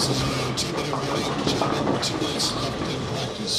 This is a 2-minute warning. Gentlemen, 2 minutes left in practice.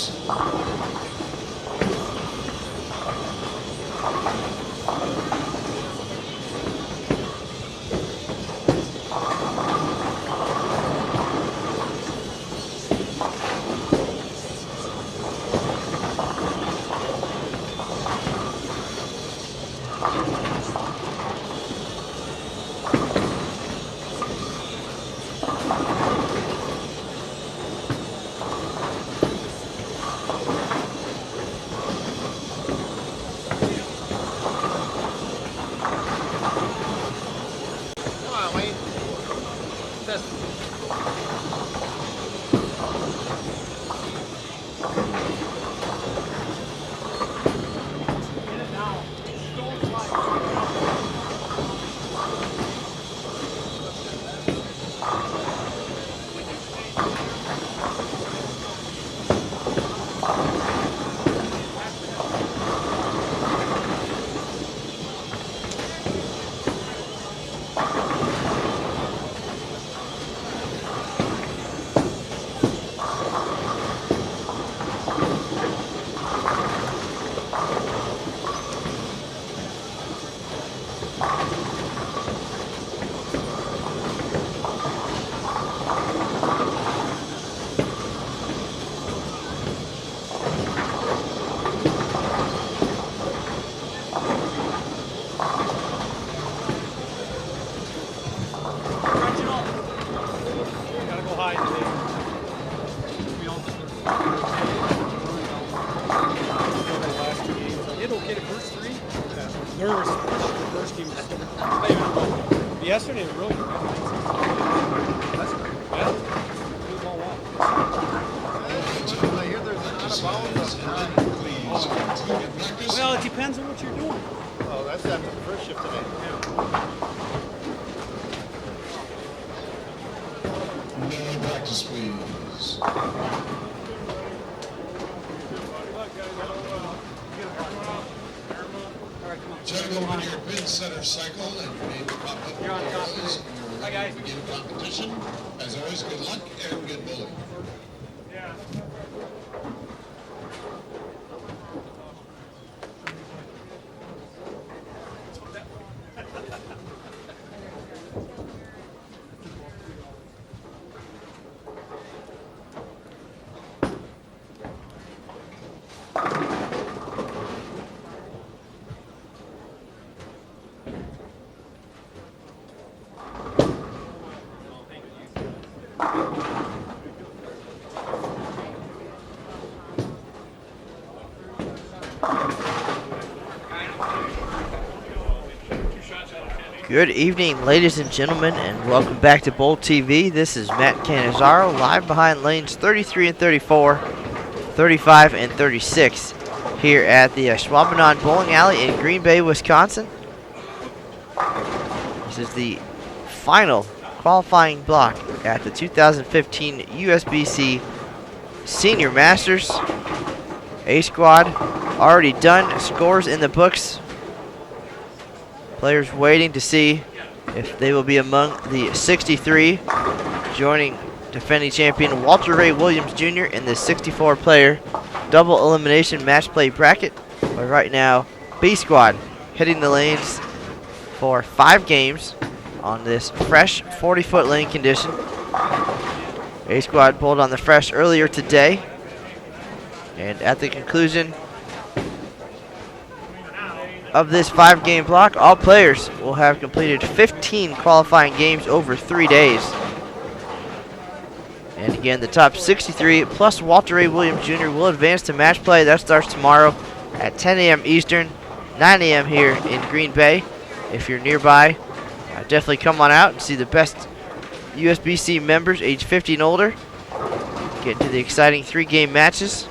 Yesterday was really good. That's great. Yeah. I hear there's not a well, it depends on what you're doing. Oh, that's after the first shift today. No practice, please. Gentlemen, when your pin center cycle and your name pop up, you're on top of it. You're ready to begin competition. As always, good luck and good bowling. Yeah. Good evening, ladies and gentlemen, and welcome back to Bowl TV. This is Matt Canizaro, live behind lanes 33 and 34, 35 and 36, here at the Schwabenon Bowling Alley in Green Bay, Wisconsin. This is the final qualifying block at the 2015 USBC Senior Masters. A squad already done, scores in the books. Players waiting to see if they will be among the 63, joining defending champion Walter Ray Williams Jr. in the 64-player double elimination match play bracket. But right now, B squad hitting the lanes for 5 games on this fresh 40-foot lane condition. A squad pulled on the fresh earlier today, and at the conclusion of this 5-game block, all players will have completed 15 qualifying games over 3 days. And again, the top 63 plus Walter Ray Williams Jr. will advance to match play. That starts tomorrow at 10 a.m. Eastern, 9 a.m. here in Green Bay. If you're nearby, definitely come on out and see the best USBC members age 50 and older. Get into the exciting 3-game matches.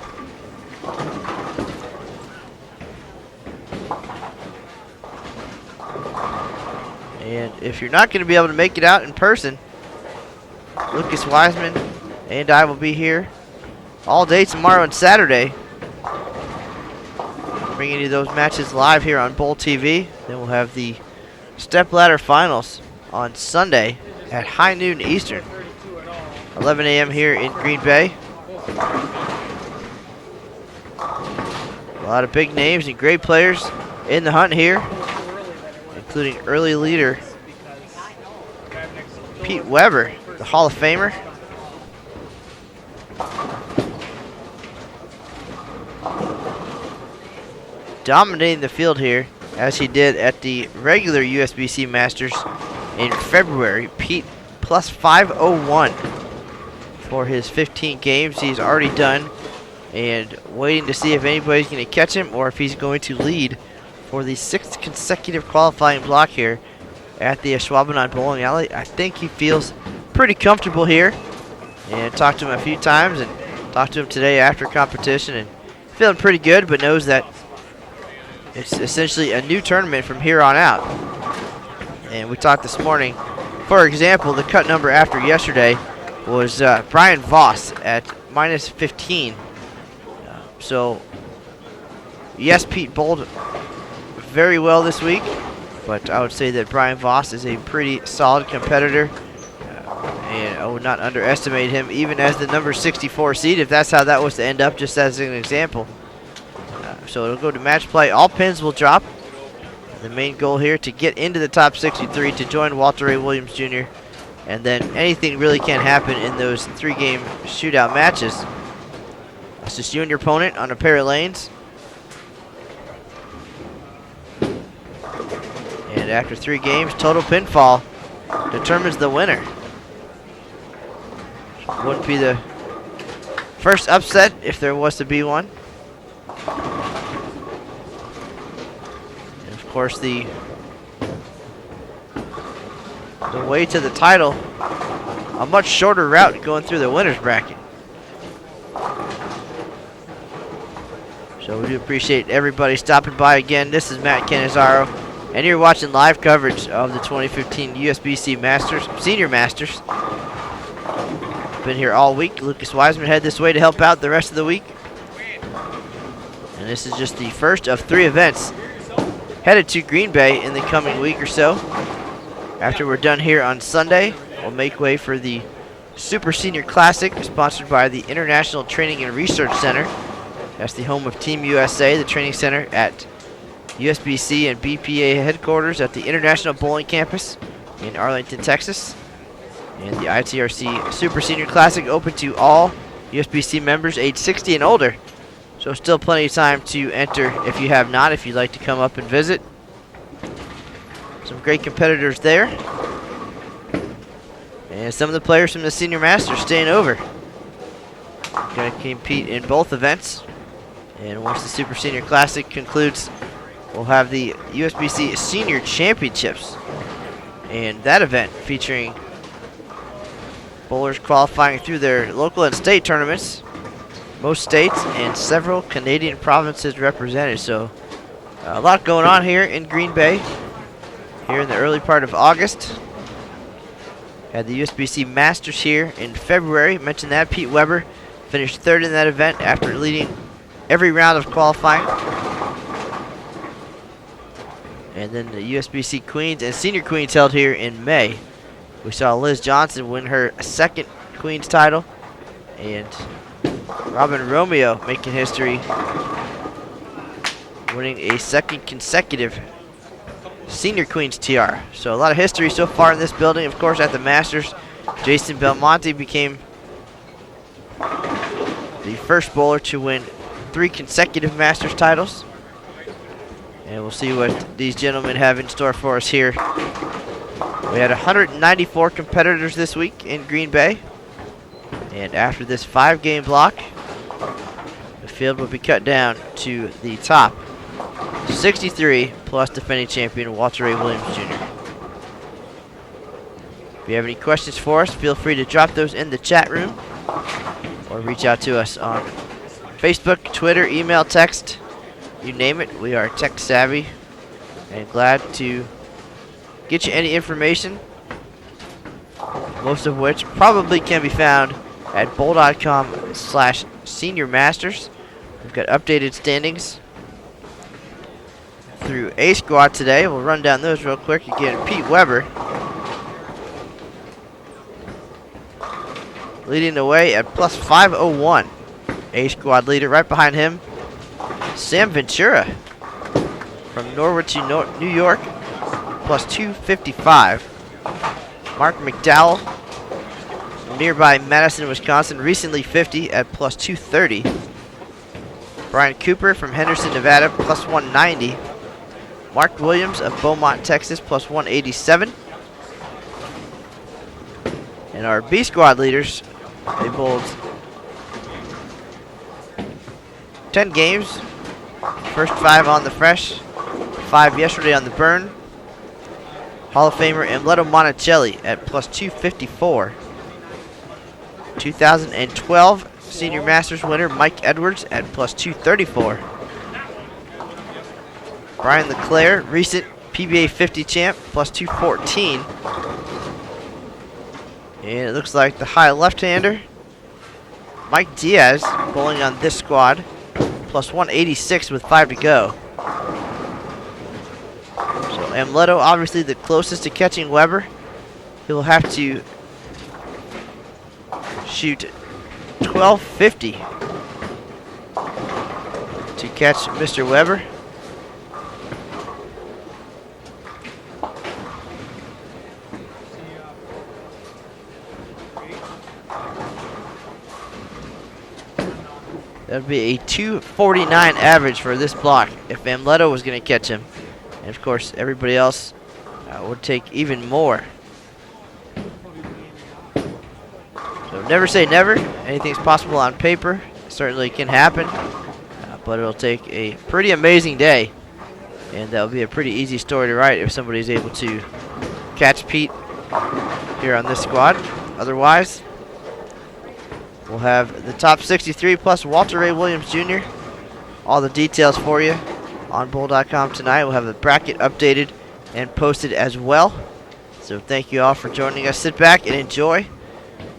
And if you're not going to be able to make it out in person, Lucas Wiseman and I will be here all day tomorrow and Saturday, bringing you those matches live here on Bowl TV. Then we'll have the stepladder finals on Sunday at high noon Eastern. 11 a.m. here in Green Bay. A lot of big names and great players in the hunt here, including early leader Pete Weber, the Hall of Famer. Dominating the field here, as he did at the regular USBC Masters in February. Pete plus 501 for his 15 games he's already done, and waiting to see if anybody's going to catch him or if he's going to lead for the 6th consecutive qualifying block here at the Ashwaubenon Bowling Alley. I think he feels pretty comfortable here, and talked to him a few times and talked to him today after competition, and feeling pretty good, but knows that it's essentially a new tournament from here on out. And we talked this morning, for example, the cut number after yesterday was Brian Voss at minus 15. So, yes, Pete bowled very well this week, but I would say that Brian Voss is a pretty solid competitor, and I would not underestimate him even as the number 64 seed, if that's how that was to end up, just as an example. So it'll go to match play. All pins will drop. The main goal here to get into the top 63 to join Walter Ray Williams Jr. And then anything really can happen in those 3-game shootout matches. It's just you and your opponent on a pair of lanes. And after 3 games, total pinfall determines the winner. Wouldn't be the first upset if there was to be one. Of course, the way to the title, a much shorter route going through the winner's bracket. So we do appreciate everybody stopping by again. This is Matt Cannizzaro, and you're watching live coverage of the 2015 USBC Masters, Senior Masters. Been here all week. Lucas Wiseman head this way to help out the rest of the week. And this is just the first of 3 events headed to Green Bay in the coming week or so. After we're done here on Sunday, we'll make way for the Super Senior Classic, sponsored by the International Training and Research Center. That's the home of Team USA, the training center at USBC and BPA headquarters at the International Bowling Campus in Arlington, Texas. And the ITRC Super Senior Classic open to all USBC members age 60 and older. So still plenty of time to enter if you have not, if you'd like to come up and visit. Some great competitors there. And some of the players from the Senior Masters staying over. Going to compete in both events. And once the Super Senior Classic concludes, we'll have the USBC Senior Championships. And that event featuring bowlers qualifying through their local and state tournaments. Most states and several Canadian provinces represented. So a lot going on here in Green Bay here in the early part of August. Had the USBC Masters here in February. Mentioned that Pete Weber finished 3rd in that event after leading every round of qualifying. And then the USBC Queens and Senior Queens held here in May. We saw Liz Johnson win her 2nd Queens title, and Robin Romeo making history, winning a 2nd consecutive Senior Queens tiara. So a lot of history so far in this building. Of course, at the Masters, Jason Belmonte became the first bowler to win 3 consecutive Masters titles. And we'll see what these gentlemen have in store for us here. We had 194 competitors this week in Green Bay. And after this 5-game block, the field will be cut down to the top 63 plus defending champion Walter Ray Williams Jr. If you have any questions for us, feel free to drop those in the chat room or reach out to us on Facebook, Twitter, email, text, you name it. We are tech savvy and glad to get you any information, most of which probably can be found at bowl.com/Senior Masters. We've got updated standings through A squad today. We'll run down those real quick. Again, Pete Weber leading the way at plus 501. A squad leader. Right behind him, Sam Ventura from Norwood to New York, plus 255. Mark McDowell from nearby Madison, Wisconsin, recently 50 at plus 230. Brian Cooper from Henderson, Nevada, plus 190. Mark Williams of Beaumont, Texas, plus 187. And our B squad leaders, they bowled 10 games. First 5 on the fresh, 5 yesterday on the burn. Hall of Famer Amleto Monticelli at plus 254. 2012 Senior Masters winner Mike Edwards at plus 234. Brian LeClaire, recent PBA 50 champ, plus 214. And it looks like the high left-hander, Mike Diaz, bowling on this squad, plus 186 with 5 to go. So Amleto, obviously the closest to catching Weber. He'll have to shoot 1250 to catch Mr. Weber. That would be a 249 average for this block if Amleto was going to catch him. And of course, everybody else would take even more. So never say never. Anything's possible on paper. Certainly can happen. But it'll take a pretty amazing day. And that'll be a pretty easy story to write if somebody's able to catch Pete here on this squad. Otherwise, we'll have the top 63 plus Walter Ray Williams Jr. All the details for you on bowl.com tonight. We'll have the bracket updated and posted as well. So thank you all for joining us. Sit back and enjoy.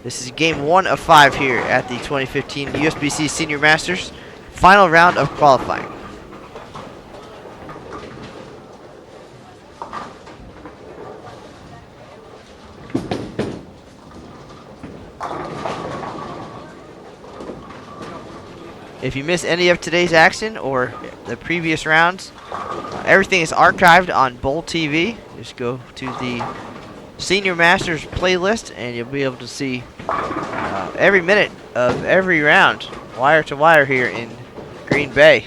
This is game 1 of 5 here at the 2015 USBC Senior Masters. Final round of qualifying. If you miss any of today's action or the previous rounds, everything is archived on Bowl TV. Just go to the Senior Masters playlist and you'll be able to see every minute of every round, wire to wire here in Green Bay.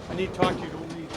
I need to talk to you. Don't leave.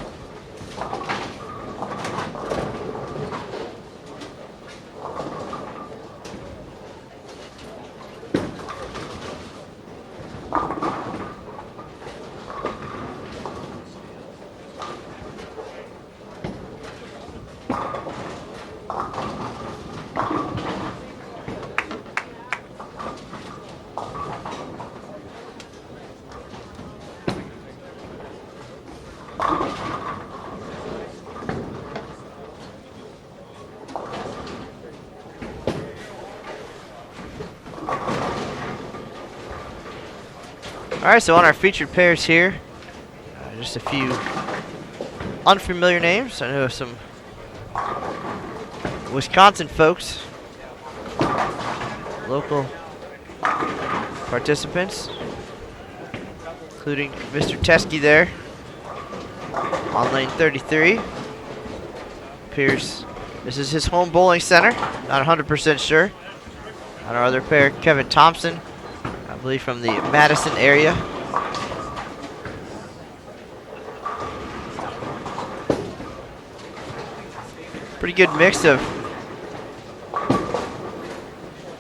Alright, so on our featured pairs here, just a few unfamiliar names. I know some Wisconsin folks, local participants, including Mr. Teskey there on lane 33. Appears this is his home bowling center, not 100% sure. On our other pair, Kevin Thompson, I believe from the Madison area. Pretty good mix of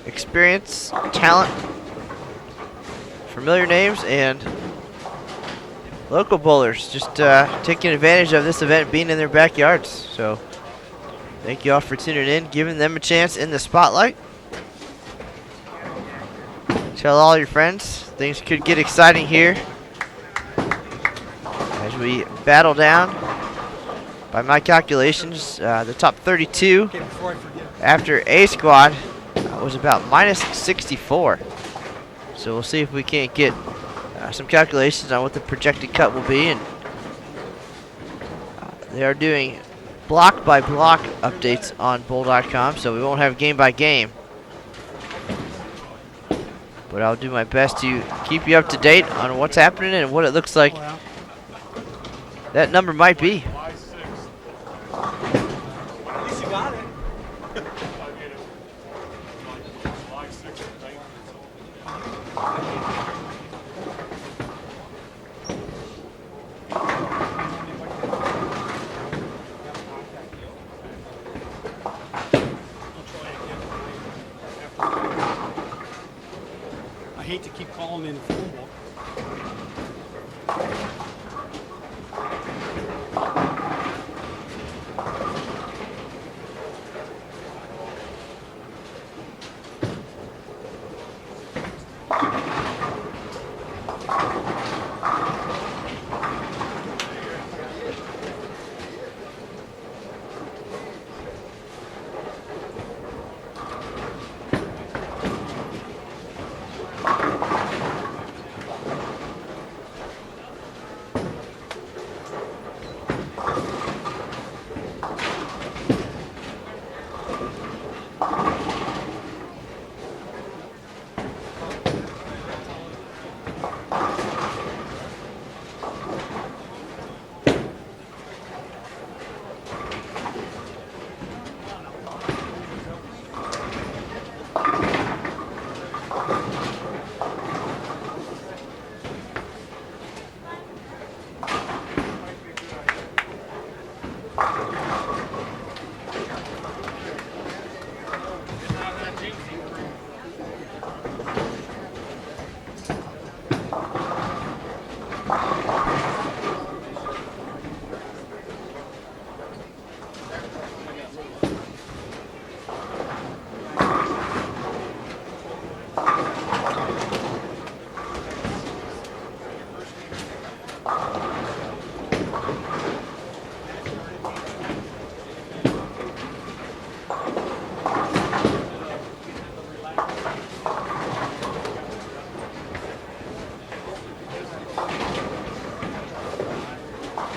experience, talent, familiar names, and local bowlers just taking advantage of this event being in their backyards. So thank you all for tuning in, giving them a chance in the spotlight. Tell all your friends. Things could get exciting here as we battle down. By my calculations, the top 32 after A squad was about minus 64. So we'll see if we can't get some calculations on what the projected cut will be. And they are doing block by block updates on bowl.com, so we won't have game by game. But I'll do my best to keep you up to date on what's happening and what it looks like that number might be. At least you got it. I hate to keep calling in phone book.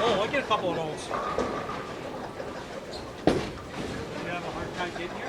Oh, I get a couple of those. You have a hard time getting here?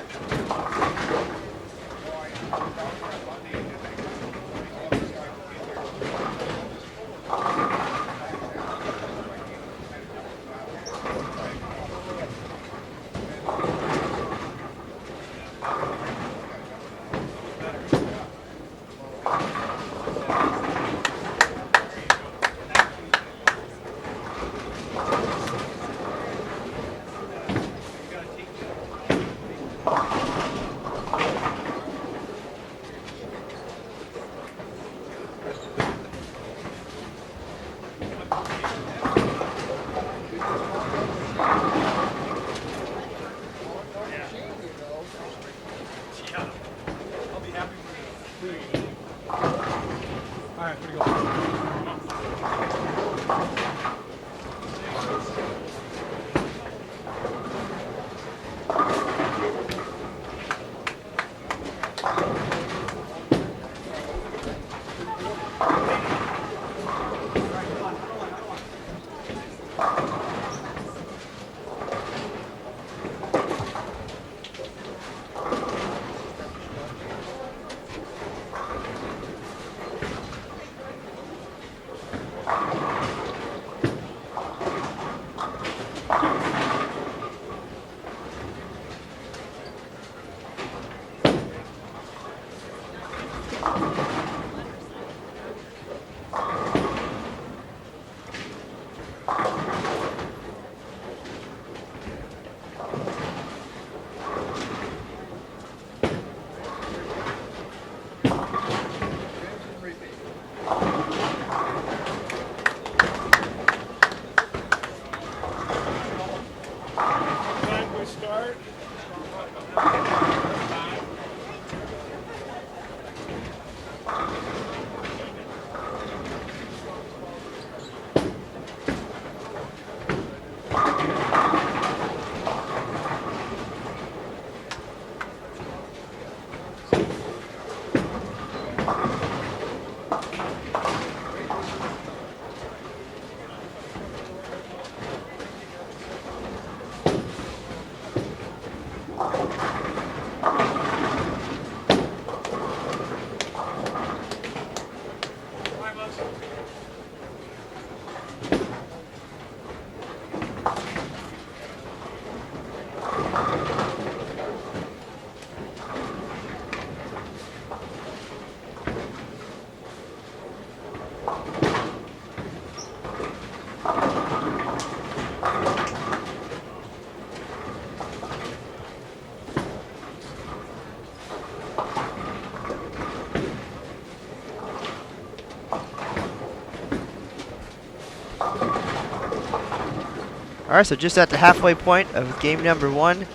All right, so just at the halfway point of game number 1.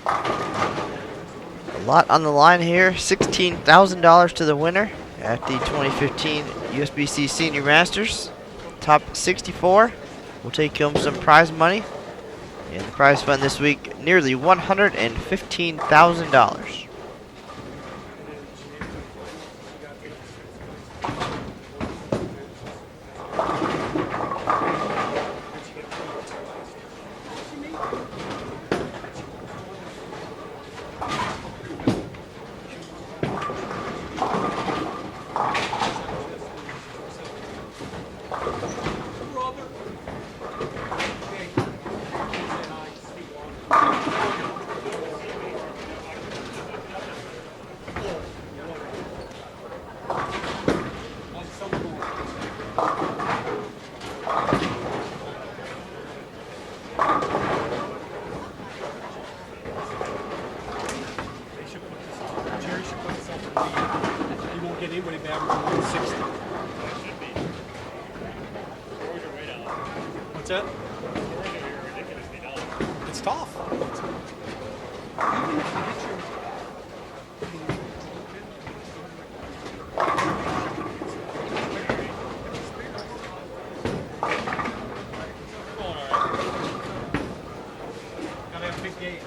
A lot on the line here. $16,000 to the winner at the 2015 USBC Senior Masters. Top 64 will take home some prize money. And the prize fund this week, nearly $115,000. What's that? It's tough. Gotta have a big gate.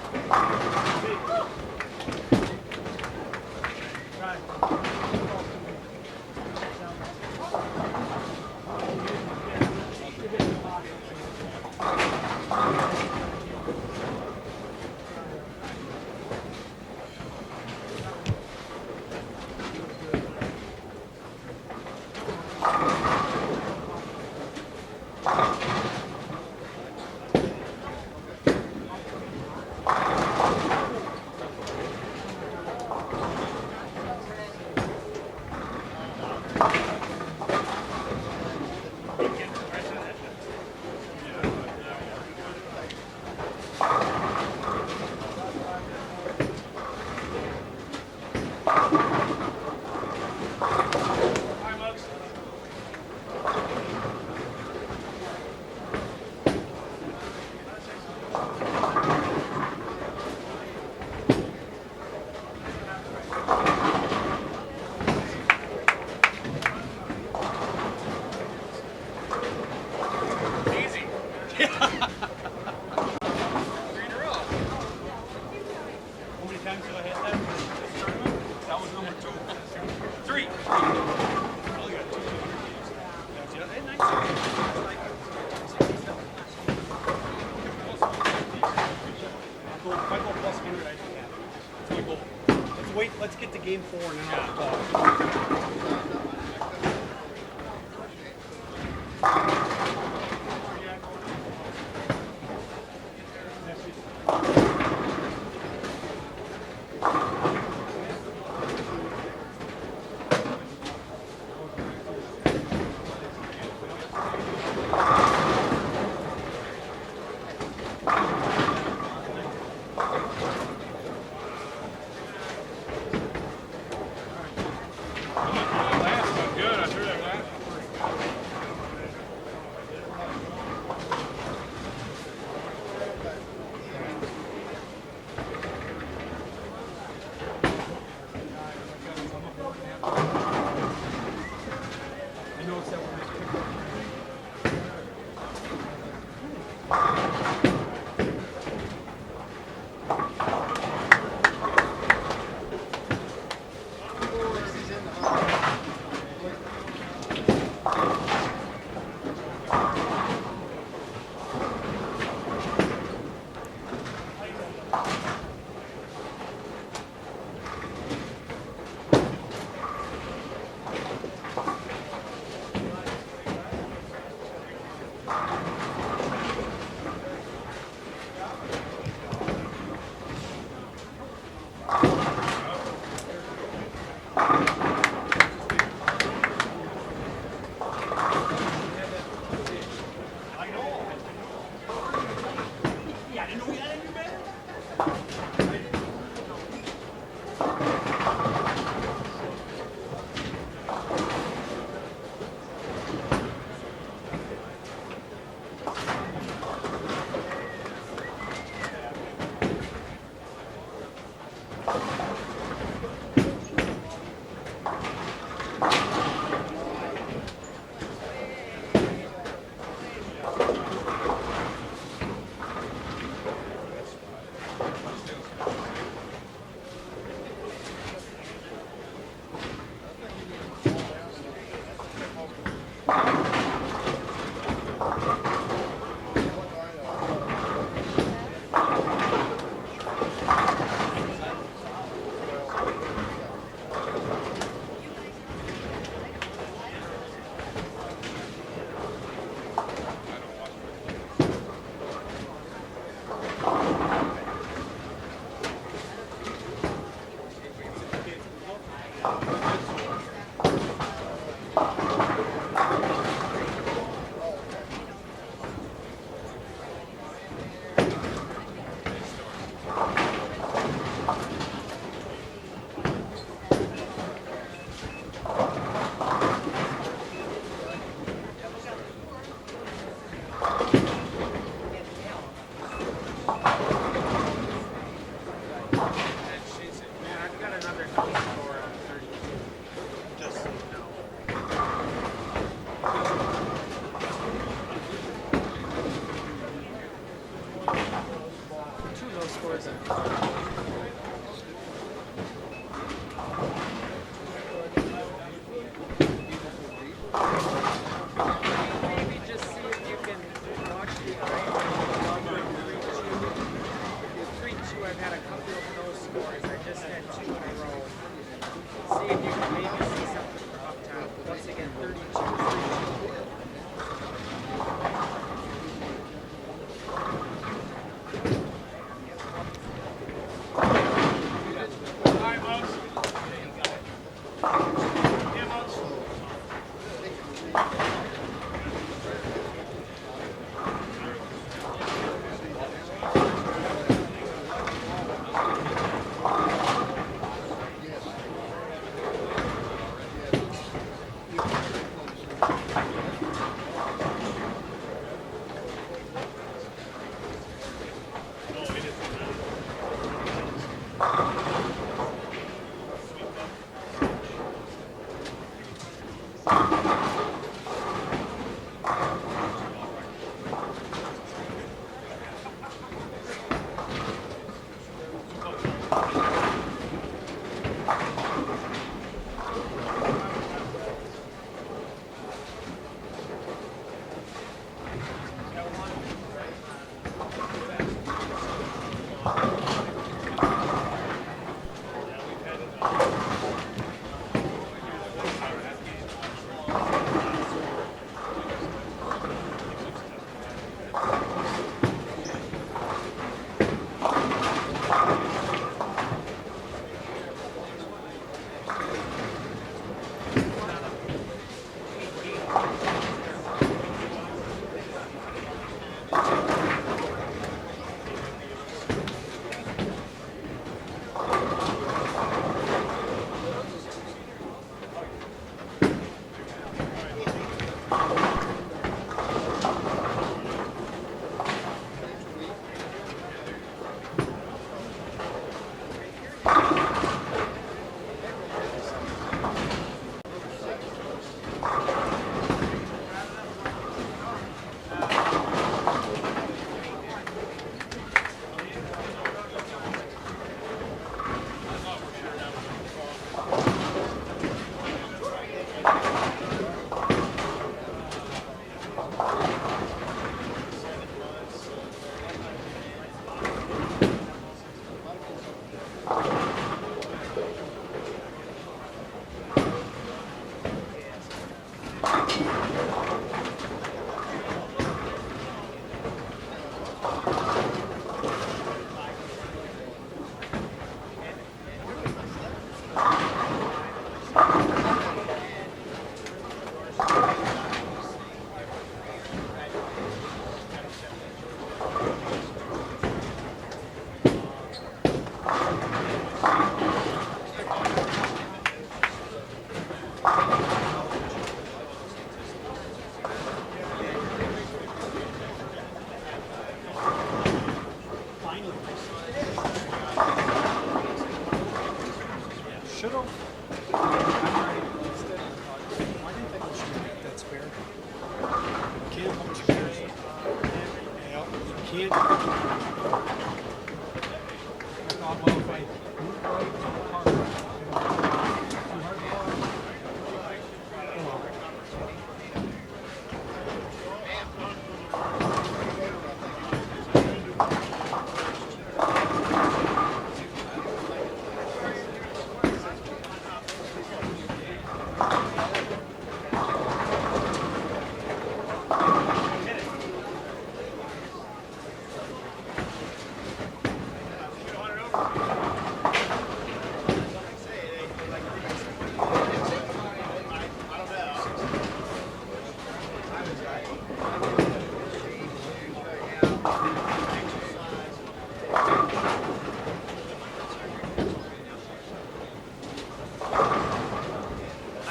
Let's get to game 4 and then I'll talk.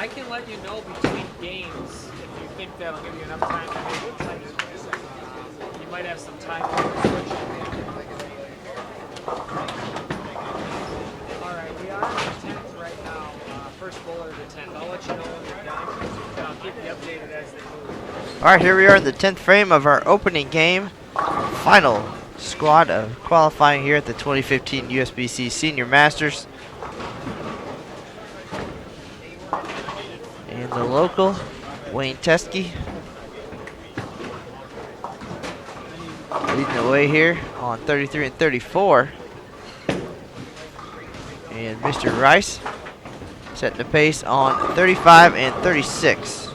I can let you know between games if you think that'll give you enough time to make it. You might have some time to switch. Alright, we are in the 10th right now. First bowler of the 10th. I'll let you know when we're done, and I'll keep you updated as they move. All right, here we are in the 10th frame of our opening game. Final squad of qualifying here at the 2015 USBC Senior Masters. And the local, Wayne Teskey, leading the way here on 33 and 34. And Mr. Rice setting the pace on 35 and 36.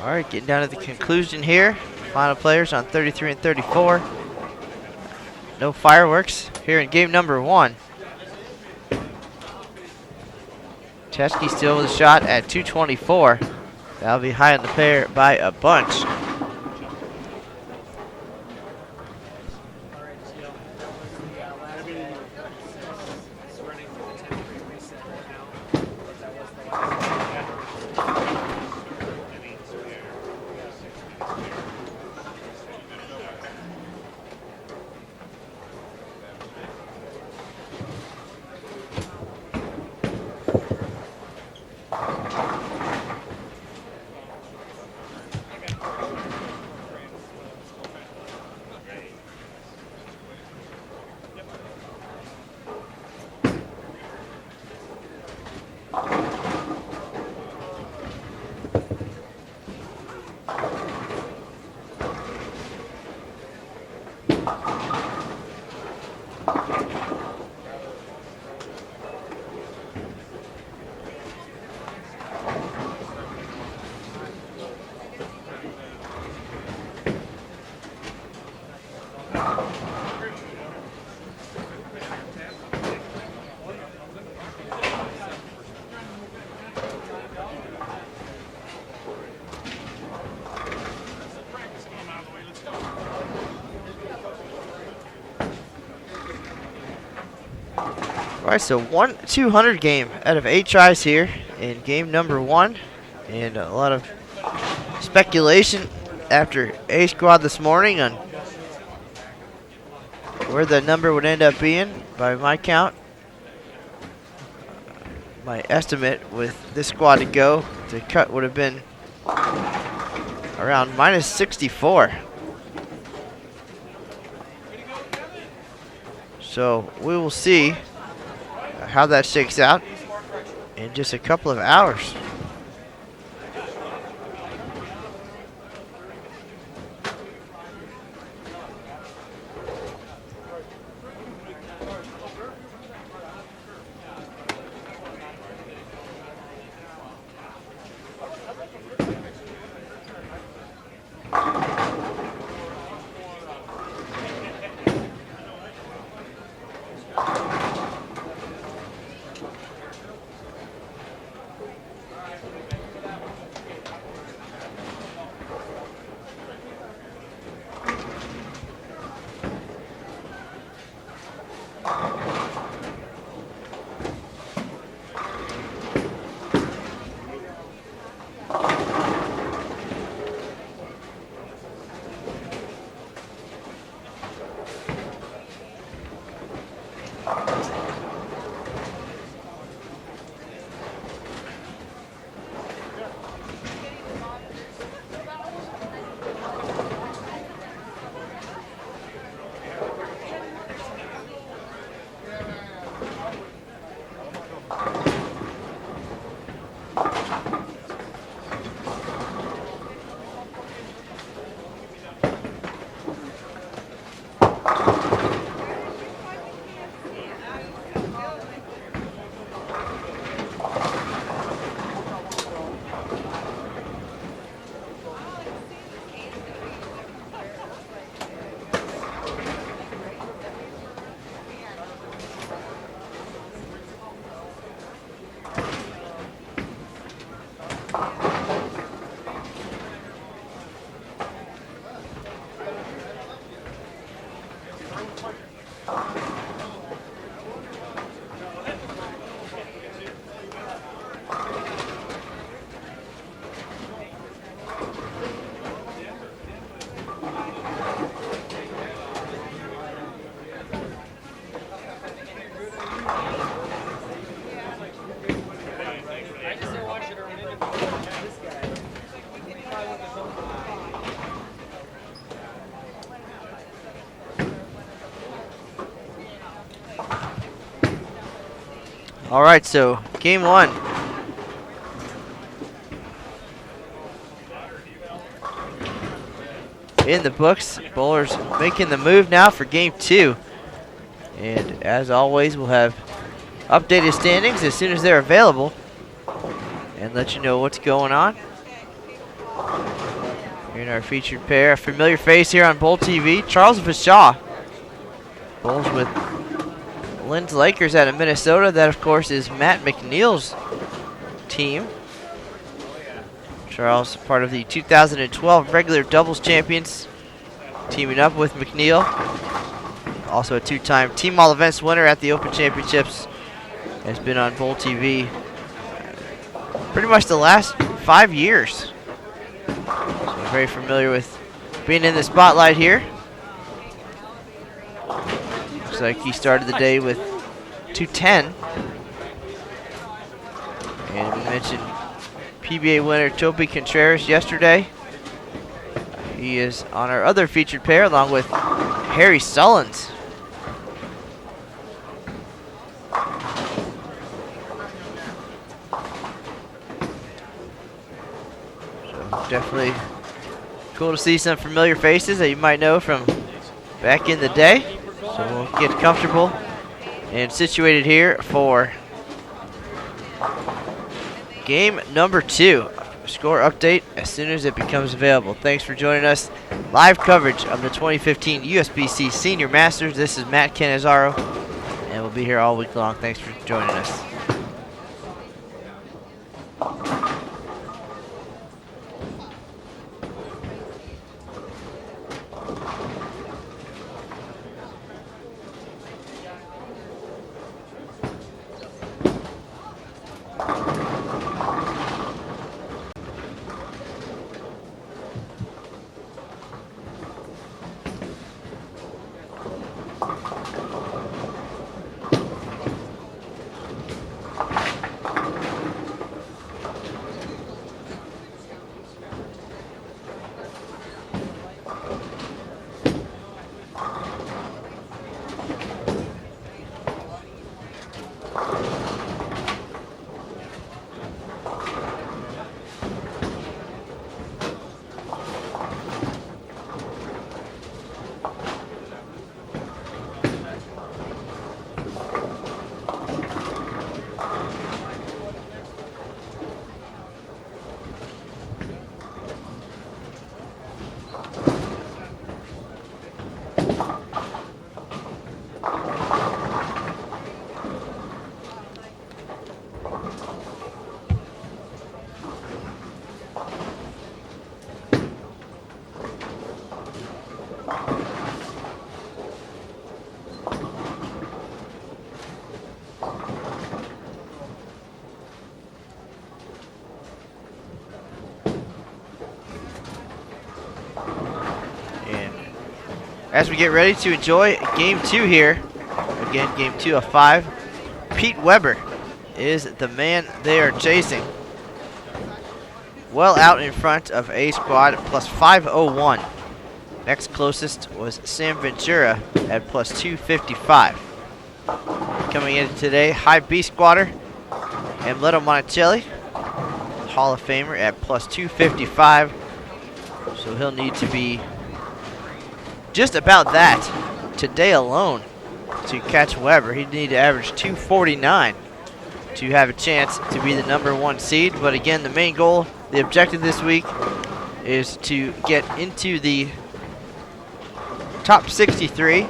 All right, getting down to the conclusion here. Final players on 33 and 34. No fireworks here in game number 1. Chesky still with a shot at 224. That'll be high on the pair by a bunch. All right, so 1-200 game out of 8 tries here in game number 1. And a lot of speculation after A squad this morning on where the number would end up being. By my count, my estimate with this squad to go, the cut would have been around -64. So we will see how that shakes out in just a couple of hours. All right, so game 1. In the books, Bowlers making the move now for game 2. And as always, we'll have updated standings as soon as they're available and let you know what's going on. Here in our featured pair, a familiar face here on Bowl TV, Charles Vishaw. Bowls with Lynn's Lakers out of Minnesota. That, of course, is Matt McNeil's team. Charles, part of the 2012 regular doubles champions, teaming up with McNeil. Also a 2-time Team All Events winner at the Open Championships. Has been on Bowl TV pretty much the last 5 years. So very familiar with being in the spotlight here. Looks like he started the day with 210. And we mentioned PBA winner Toby Contreras yesterday. He is on our other featured pair along with Harry Sullins. So definitely cool to see some familiar faces that you might know from back in the day. So we'll get comfortable and situated here for game number 2. Score update as soon as it becomes available. Thanks for joining us. Live coverage of the 2015 USBC Senior Masters. This is Matt Cannizzaro, and we'll be here all week long. Thanks for joining us. As we get ready to enjoy game 2 here, again, game 2 of 5, Pete Weber is the man they are chasing. Well out in front of A squad, plus 501. Next closest was Sam Ventura at plus 255. Coming in today, high B squatter, Amleto Monticelli, Hall of Famer at plus 255. So he'll need to be just about that today alone to catch Weber. He'd need to average 249 to have a chance to be the #1 seed. But again, the main goal, the objective this week is to get into the top 63.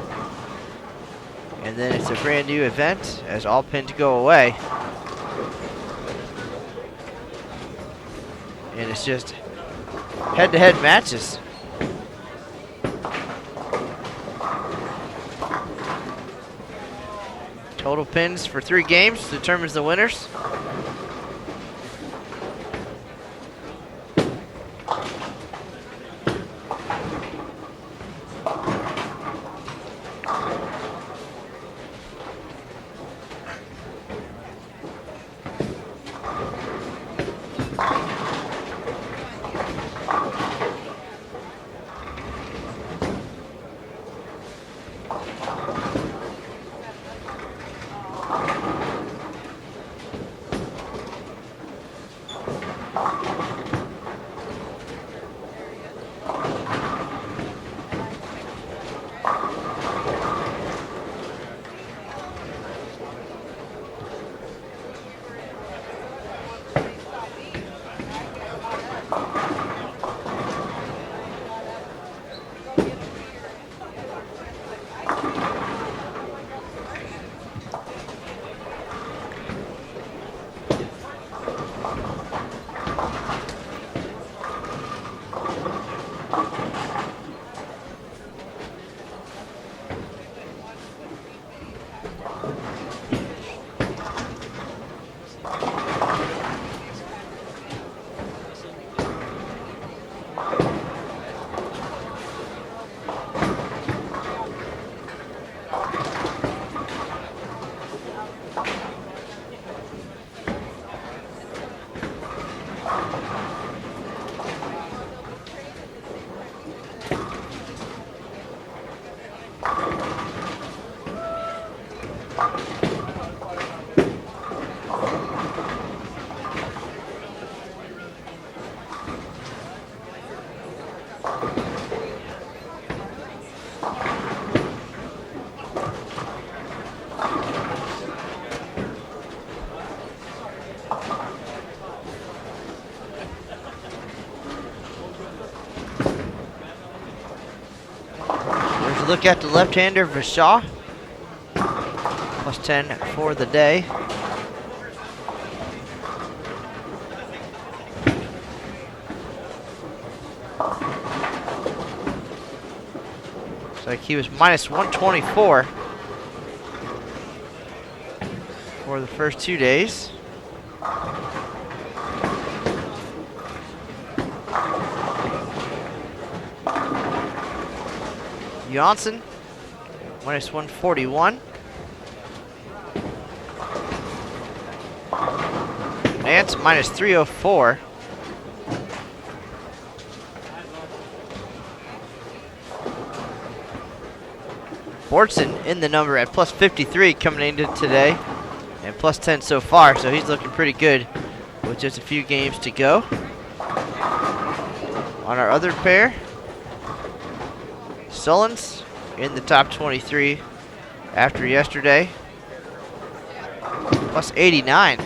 And then it's a brand new event as all pins go away. And it's just head-to-head matches. Total pins for 3 games determines the winners. Look at the left-hander, Vishaw. Plus 10 for the day. Looks like he was minus 124 for the first 2 days. Johnson, minus 141. Nance, minus 304. Bortson in the number at plus 53 coming into today. and plus 10 so far, so he's looking pretty good with just a few games to go. On our other pair, Sullins in the top 23 after yesterday, plus 89,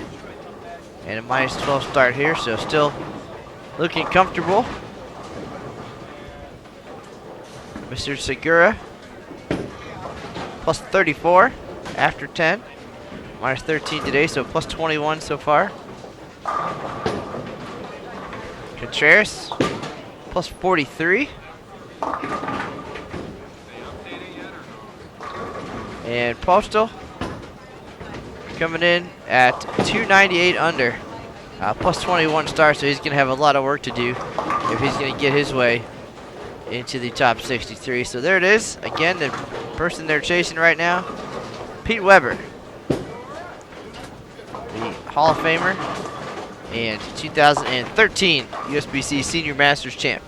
and a minus 12 start here, so still looking comfortable. Mr. Segura, plus 34 after 10, minus 13 today, so plus 21 so far. Contreras, plus 43. And Postal coming in at 298 under, plus 21 stars, so he's going to have a lot of work to do if he's going to get his way into the top 63. So there it is. Again, the person they're chasing right now, Pete Weber, the Hall of Famer and 2013 USBC Senior Masters champ.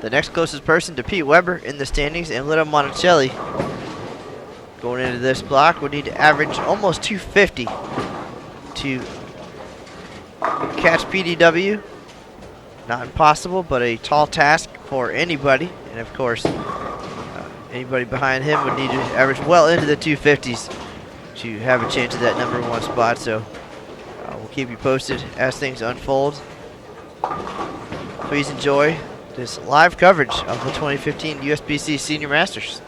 The next closest person to Pete Weber in the standings, and Little Monticelli, going into this block, would need to average almost 250 to catch PDW. Not impossible, but a tall task for anybody. And of course, anybody behind him would need to average well into the 250s to have a chance at that #1 spot. So we'll keep you posted as things unfold. Please enjoy this live coverage of the 2015 USBC Senior Masters.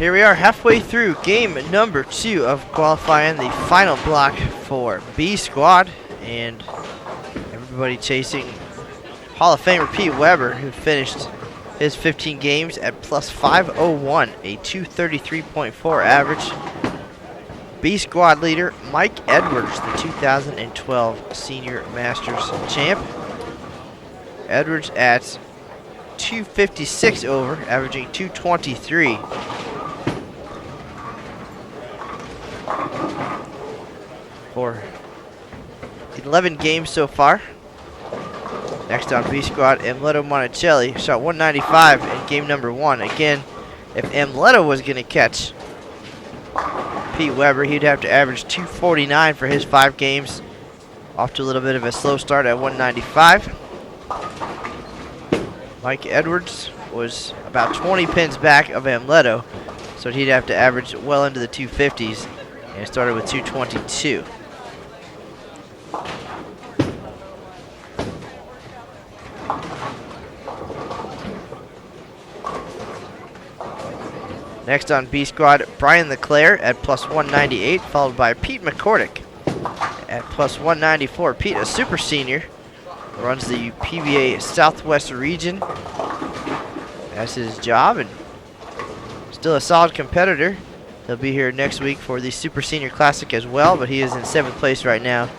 Here we are halfway through game number 2 of qualifying, the final block for B squad, and everybody chasing Hall of Famer Pete Weber, who finished his 15 games at plus 501, a 233.4 average. B squad leader Mike Edwards, the 2012 Senior Masters champ. Edwards at 256 over, averaging 223. For 11 games so far. Next on B squad, Amleto Monticelli shot 195 in game number 1. Again, if Amleto was going to catch Pete Weber, he'd have to average 249 for his 5 games. Off to a little bit of a slow start at 195. Mike Edwards was about 20 pins back of Amleto, so he'd have to average well into the 250s, and started with 222. Next on B squad, Brian LeClaire at plus 198, followed by Pete McCordick at plus 194. Pete, a super senior, runs the PBA Southwest region. That's his job, and still a solid competitor. He'll be here next week for the Super Senior Classic as well, but he is in 7th place right now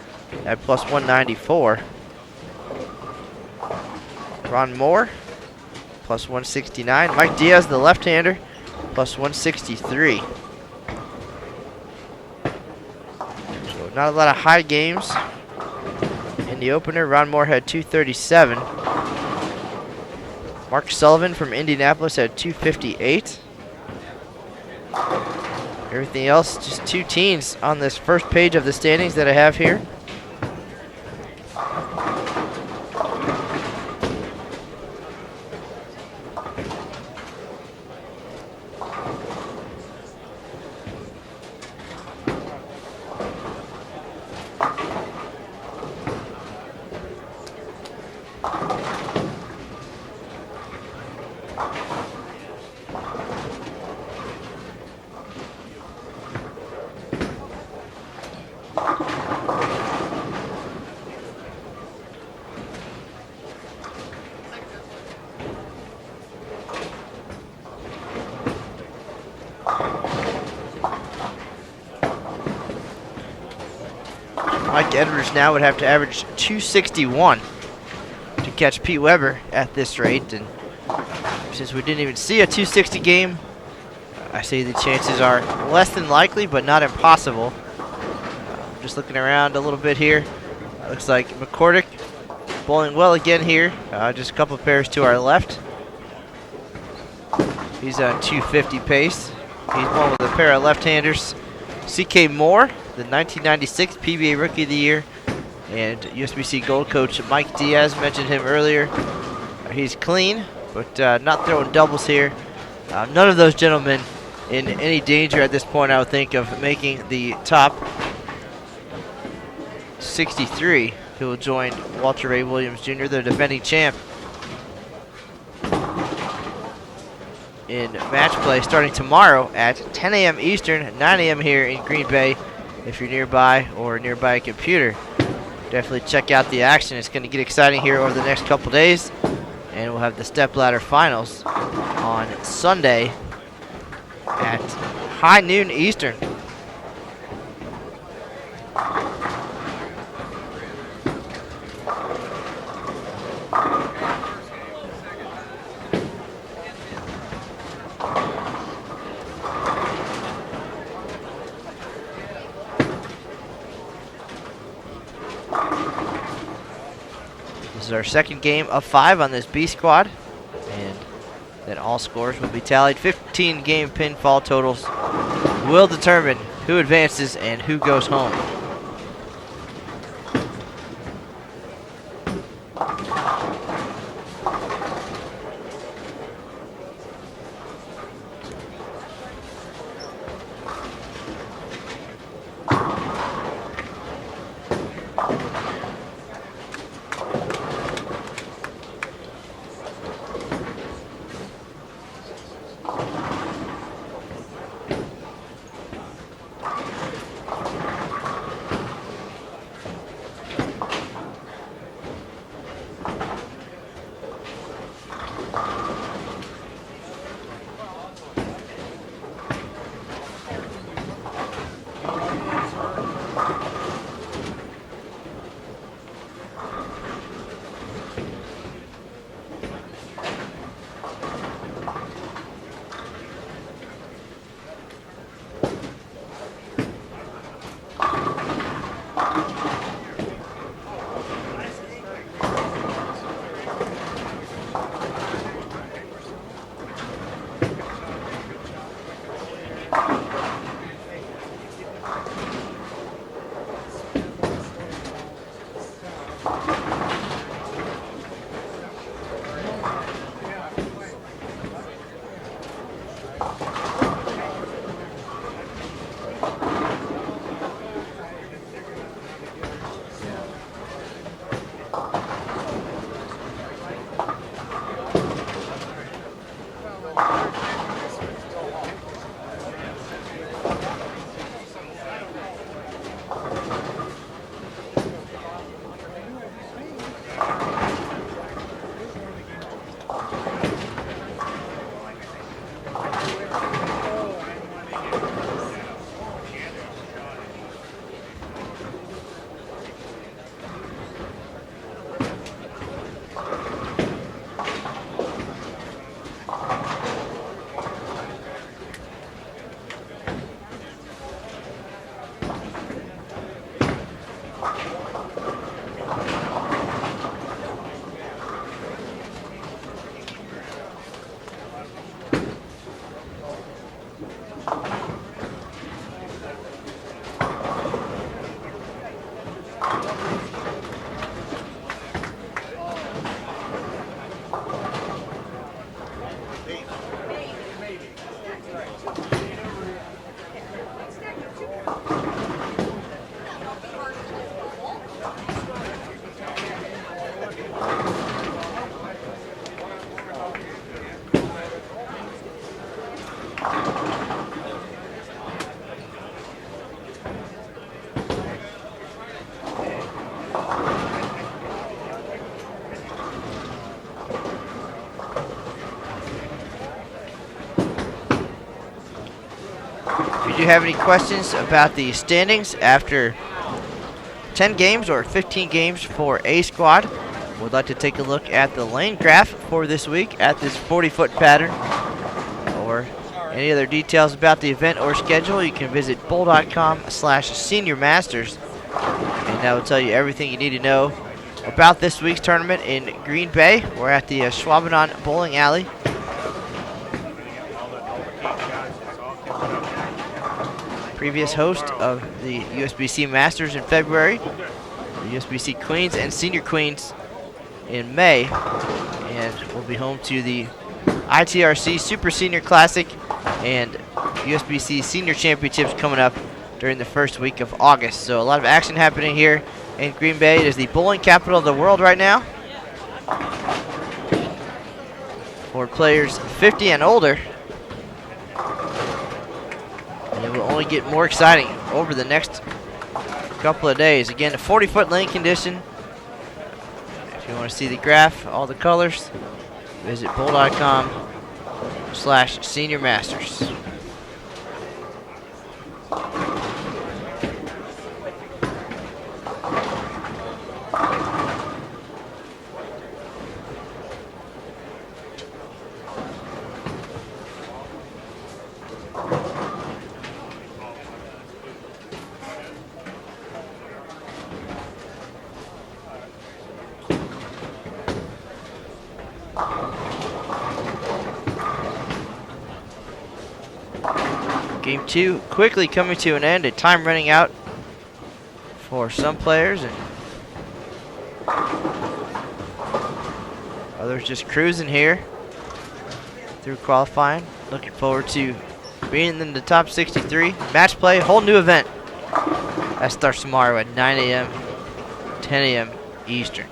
at plus 194. Ron Moore, plus 169. Mike Diaz, the left-hander, plus 163. So not a lot of high games in the opener. Ron Moore had 237. Mark Sullivan from Indianapolis had 258. Everything else, just 2 teens on this first page of the standings that I have here. Mike Edwards now would have to average 261 to catch Pete Weber at this rate, and since we didn't even see a 260 game, I say the chances are less than likely, but not impossible. Just looking around a little bit here, looks like McCordick bowling well again here, just a couple pairs to our left. He's on 250 pace. He's one with a pair of left-handers. C.K. Moore, the 1996 PBA Rookie of the Year, and USBC Gold coach Mike Diaz, mentioned him earlier. He's clean, but not throwing doubles here. None of those gentlemen in any danger at this point, I would think, of making the top 63, who will join Walter Ray Williams Jr., the defending champ, in match play starting tomorrow at 10 a.m. Eastern, 9 a.m. here in Green Bay. If you're nearby or nearby a computer, definitely check out the action. It's going to get exciting here over the next couple days, and we'll have the stepladder finals on Sunday at high noon Eastern. This is our second game of 5 on this B squad, and then all scores will be tallied. 15 game pinfall totals will determine who advances and who goes home. If you do have any questions about the standings after 10 games or 15 games for A squad, would like to take a look at the lane graph for this week at this 40-foot pattern, or any other details about the event or schedule, you can visit bowl.com/Senior Masters, and that will tell you everything you need to know about this week's tournament in Green Bay. We're at the Schwabenon Bowling Alley. Previous host of the USBC Masters in February, the USBC Queens and Senior Queens in May, and we'll be home to the ITRC Super Senior Classic and USBC Senior Championships coming up during the first week of August. So a lot of action happening here in Green Bay. It is the bowling capital of the world right now. For players 50 and older. And it will only get more exciting over the next couple of days. Again, a 40-foot lane condition. If you want to see the graph, all the colors, visit bowl.com/Senior Masters. Game 2 quickly coming to an end, a time running out for some players and others just cruising here through qualifying. Looking forward to being in the top 63. Match play, whole new event. That starts tomorrow at 9 a.m., 10 a.m. Eastern.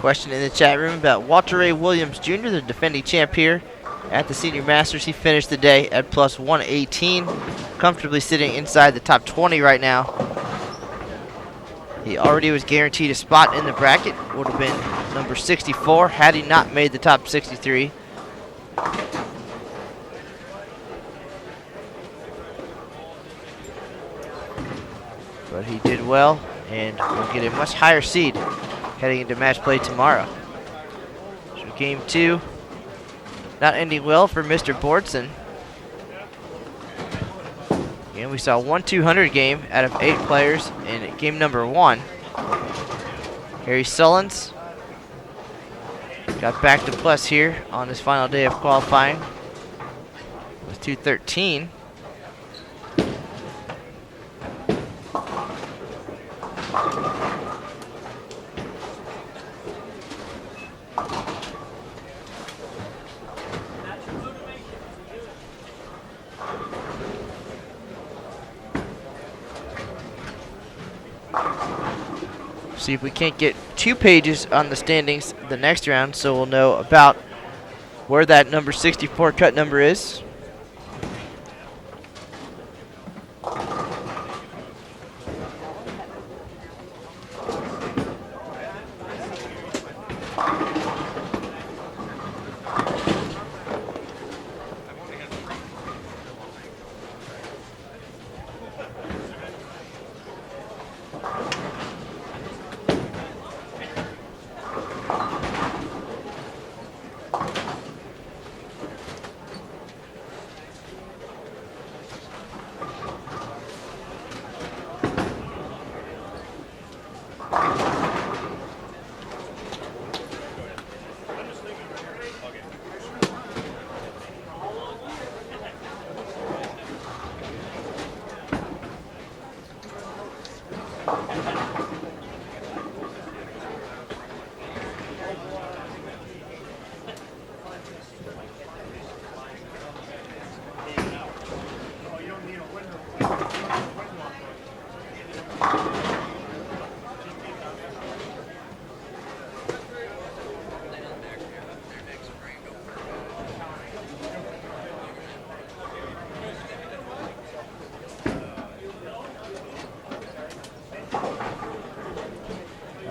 Question in the chat room about Walter Ray Williams Jr., the defending champ here at the Senior Masters. He finished the day at plus 118, comfortably sitting inside the top 20 right now. He already was guaranteed a spot in the bracket. Would have been number 64 had he not made the top 63. But he did well and will get a much higher seed heading into match play tomorrow. So game 2, not ending well for Mr. Bordson. And we saw 1-200 game out of 8 players in game number 1. Harry Sullins got back to plus here on his final day of qualifying with 213. See if we can't get 2 pages on the standings the next round, so we'll know about where that number 64 cut number is.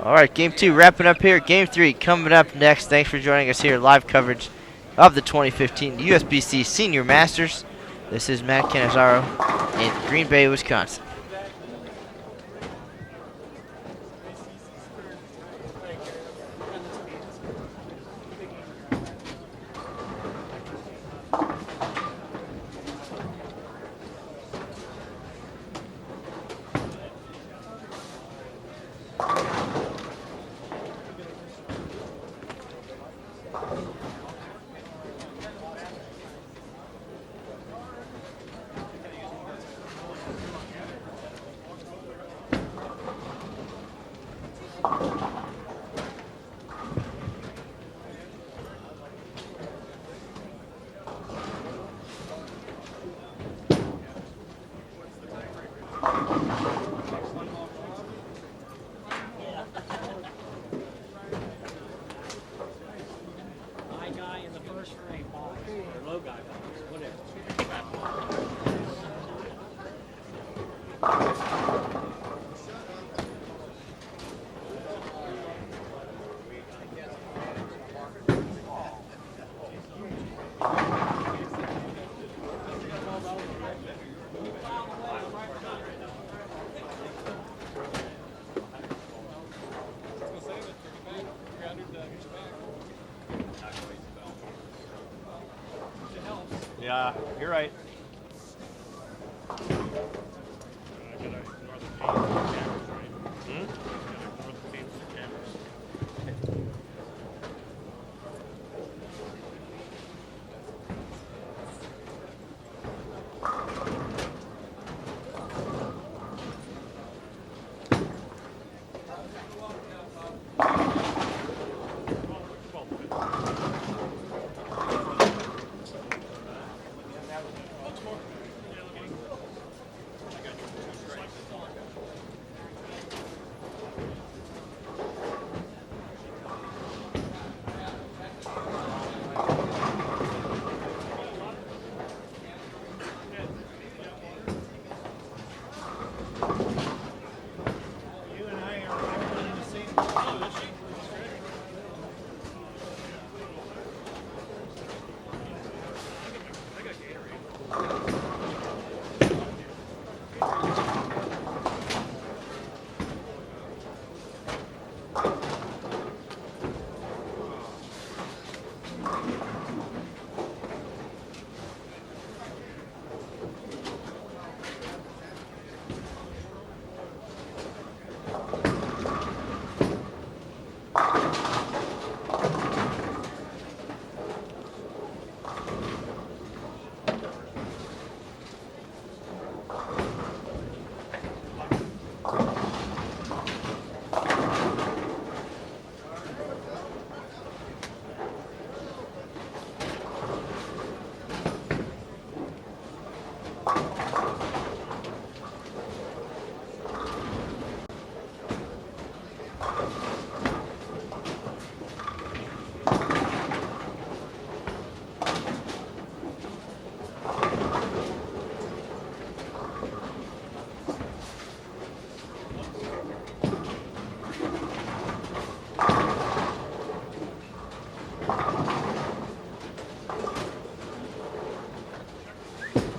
All right, game 2 wrapping up here. Game 3 coming up next. Thanks for joining us here. Live coverage of the 2015 USBC Senior Masters. This is Matt Canizaro in Green Bay, Wisconsin. Yeah, you're right.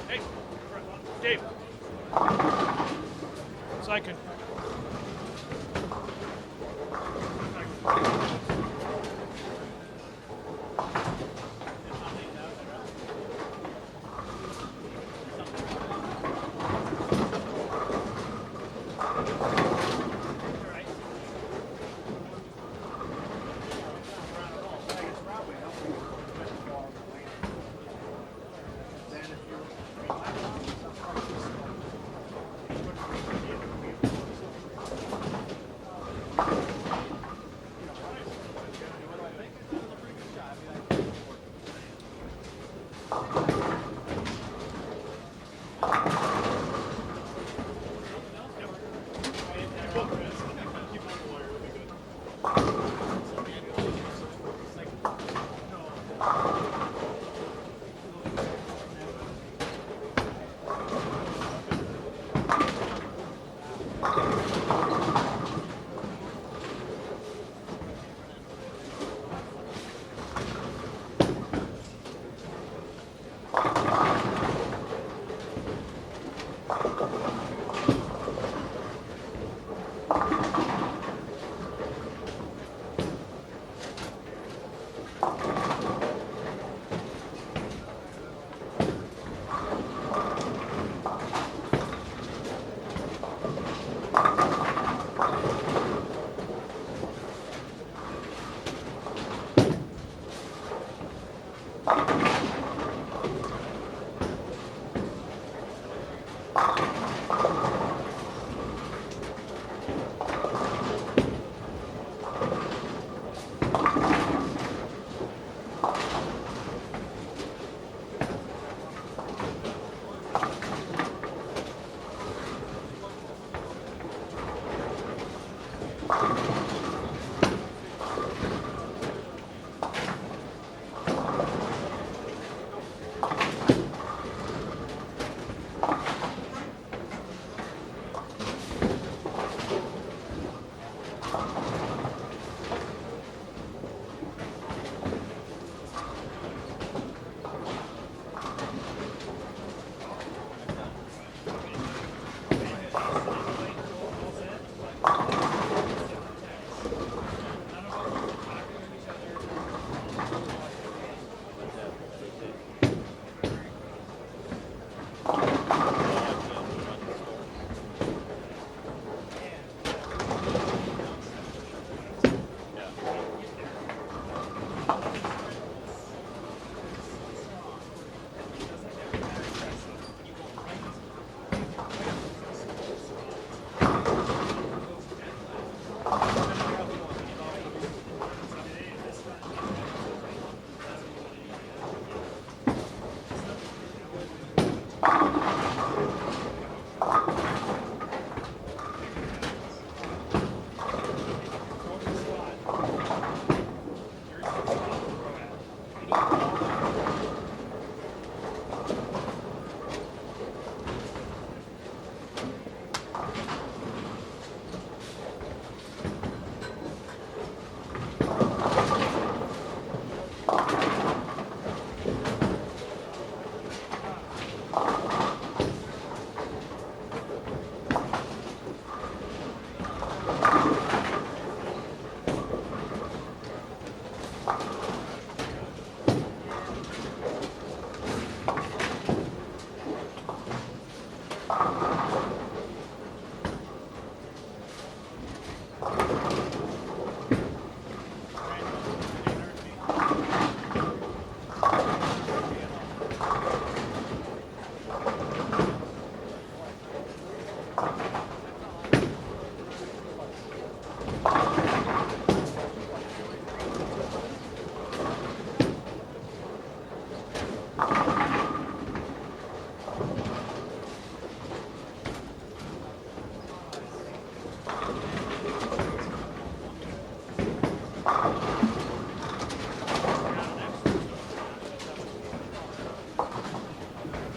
Hey, Dave. Second.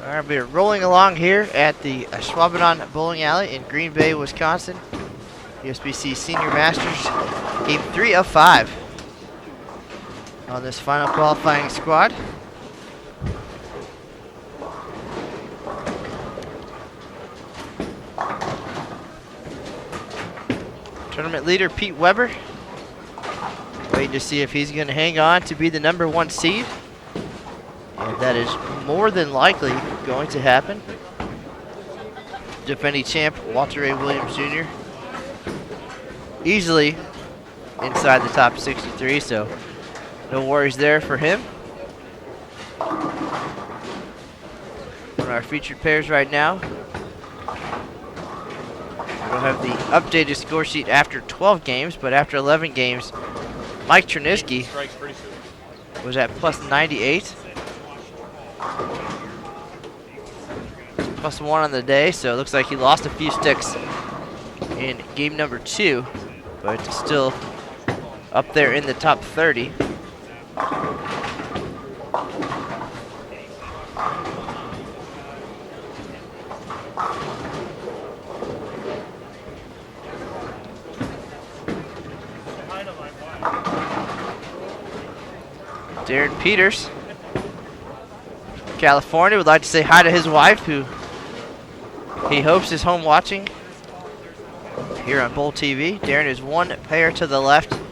All right, we're rolling along here at the Schwabenon Bowling Alley in Green Bay, Wisconsin. USBC Senior Masters, game 3 of 5 on this final qualifying squad. Tournament leader Pete Weber, waiting to see if he's going to hang on to be the #1 seed. And that is more than likely going to happen. Defending champ Walter A. Williams Jr. easily inside the top 63, so no worries there for him. On our featured pairs right now, we'll have the updated score sheet after 12 games, but after 11 games, Mike Chernisky was at plus 98. +1 on the day, so it looks like he lost a few sticks in game number 2, but still up there in the top 30. Darren Peters, California, would like to say hi to his wife, who he hopes is home watching here on Bowl TV. Darren is one pair to the left of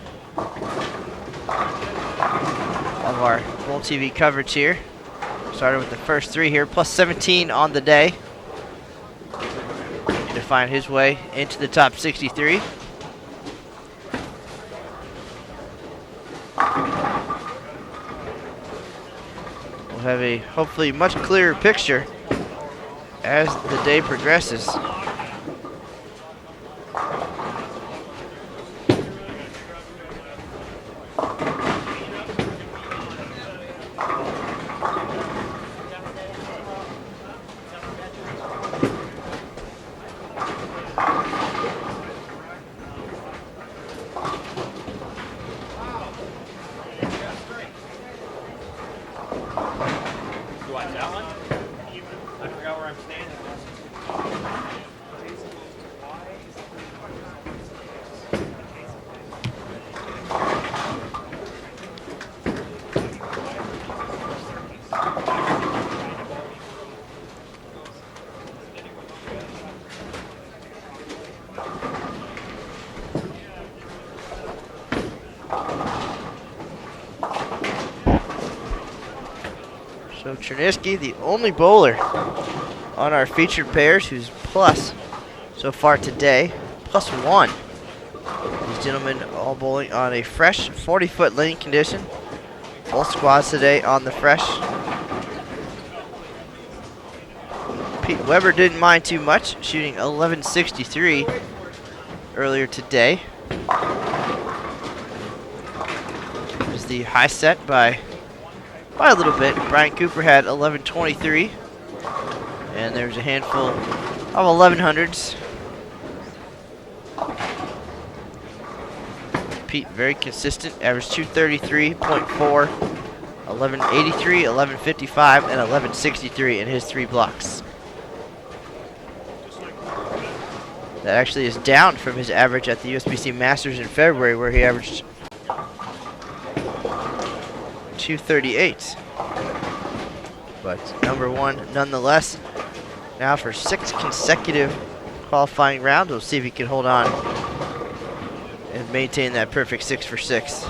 our Bowl TV coverage here. Started with the first 3 here, plus 17 on the day to find his way into the top 63. We'll have a hopefully much clearer picture as the day progresses. So Chernisky, the only bowler on our featured pairs who's plus so far today, +1. These gentlemen all bowling on a fresh 40-foot lane condition. Both squads today on the fresh. Pete Weber didn't mind too much, shooting 1163 earlier today. There's the high set by a little bit. Brian Cooper had 1123, and there's a handful of 1100s. Pete very consistent, averaged 233.4, 1183, 1155, and 1163 in his 3 blocks. That actually is down from his average at the USBC Masters in February, where he averaged 238. But #1 nonetheless. Now for 6 consecutive qualifying rounds, we'll see if he can hold on and maintain that perfect 6 for 6.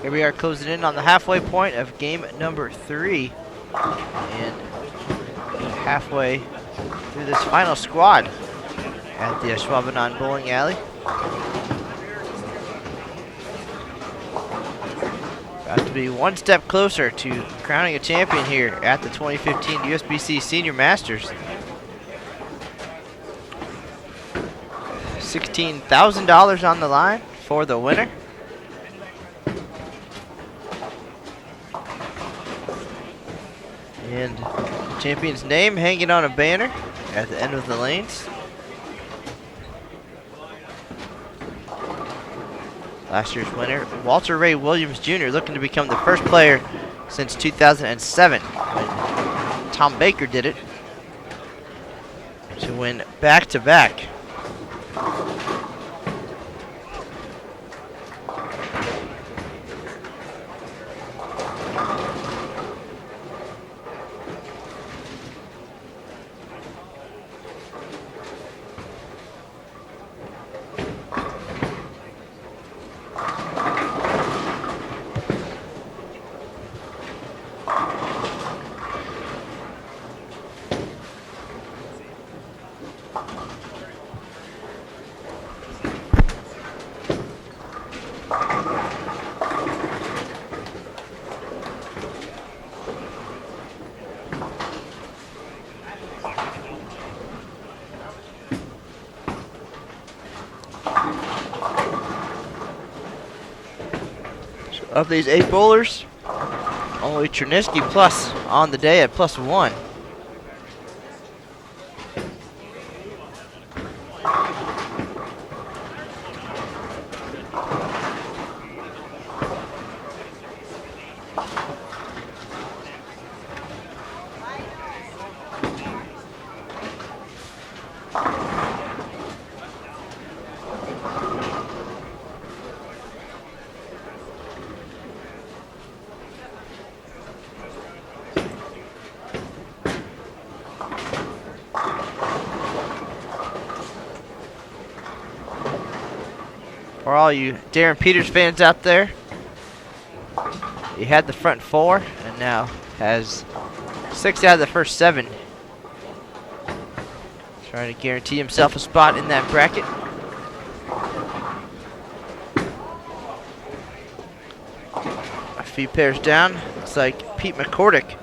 Here we are closing in on the halfway point of game number 3. And halfway through this final squad at the Schwabenland Bowling Alley. About to be one step closer to crowning a champion here at the 2015 USBC Senior Masters. $16,000 on the line for the winner. And the champion's name hanging on a banner at the end of the lanes. Last year's winner, Walter Ray Williams Jr., looking to become the first player since 2007 when Tom Baker did it to win back-to-back. Of these 8 bowlers, only Chernisky plus on the day at +1. For all you Darren Peters fans out there, he had the front 4 and now has 6 out of the first 7. Trying to guarantee himself a spot in that bracket. A few pairs down, looks like Pete McCordick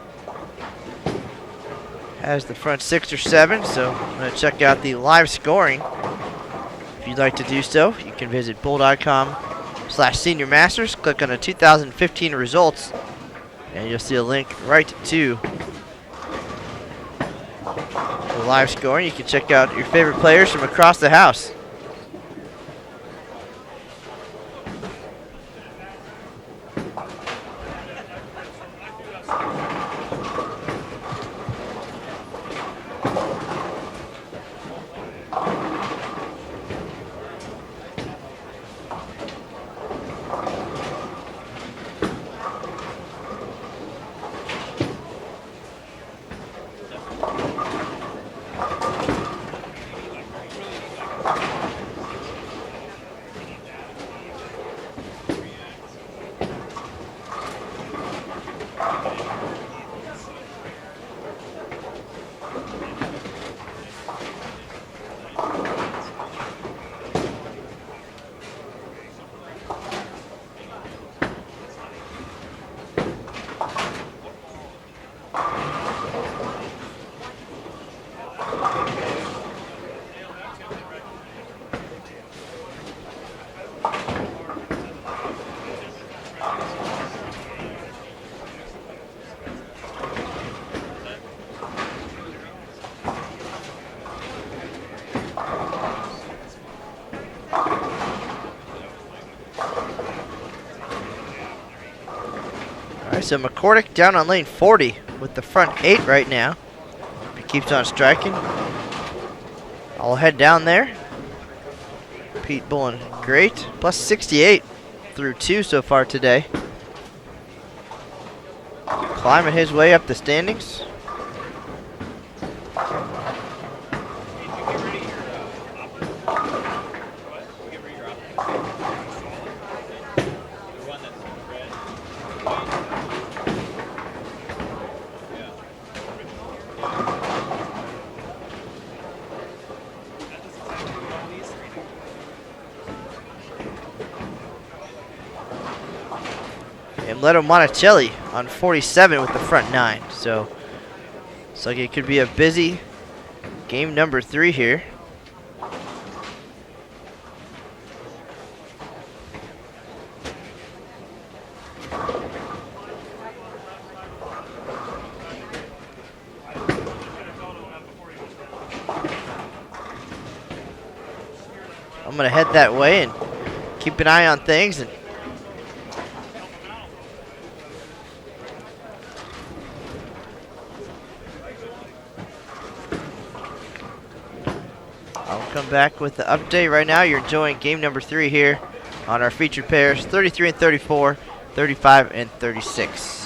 has the front 6 or 7, so I'm going to check out the live scoring. If you'd like to do so, you can visit bowl.com/Senior Masters, click on the 2015 results, and you'll see a link right to the live scoring. You can check out your favorite players from across the house. So McCordick down on lane 40 with the front 8 right now. If he keeps on striking, I'll head down there. Pete bowling great, plus 68 through 2 so far today. Climbing his way up the standings. from Leto Monticelli on 47 with the front 9. So looks like it could be a busy game number 3 here. I'm going to head that way and keep an eye on things. And I'll come back with the update. Right now, you're enjoying game number 3 here on our featured pairs, 33 and 34, 35 and 36.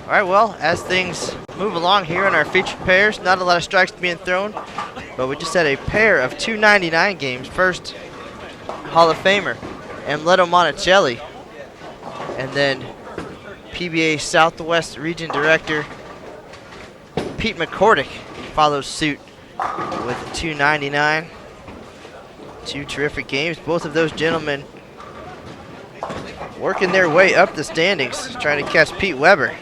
All right, well, as things move along here in our featured pairs, not a lot of strikes being thrown, but we just had a pair of 299 games. First, Hall of Famer, Amleto Monticelli, and then PBA Southwest Region Director, Pete McCordick, follows suit with 299. Two terrific games. Both of those gentlemen working their way up the standings, trying to catch Pete Weber.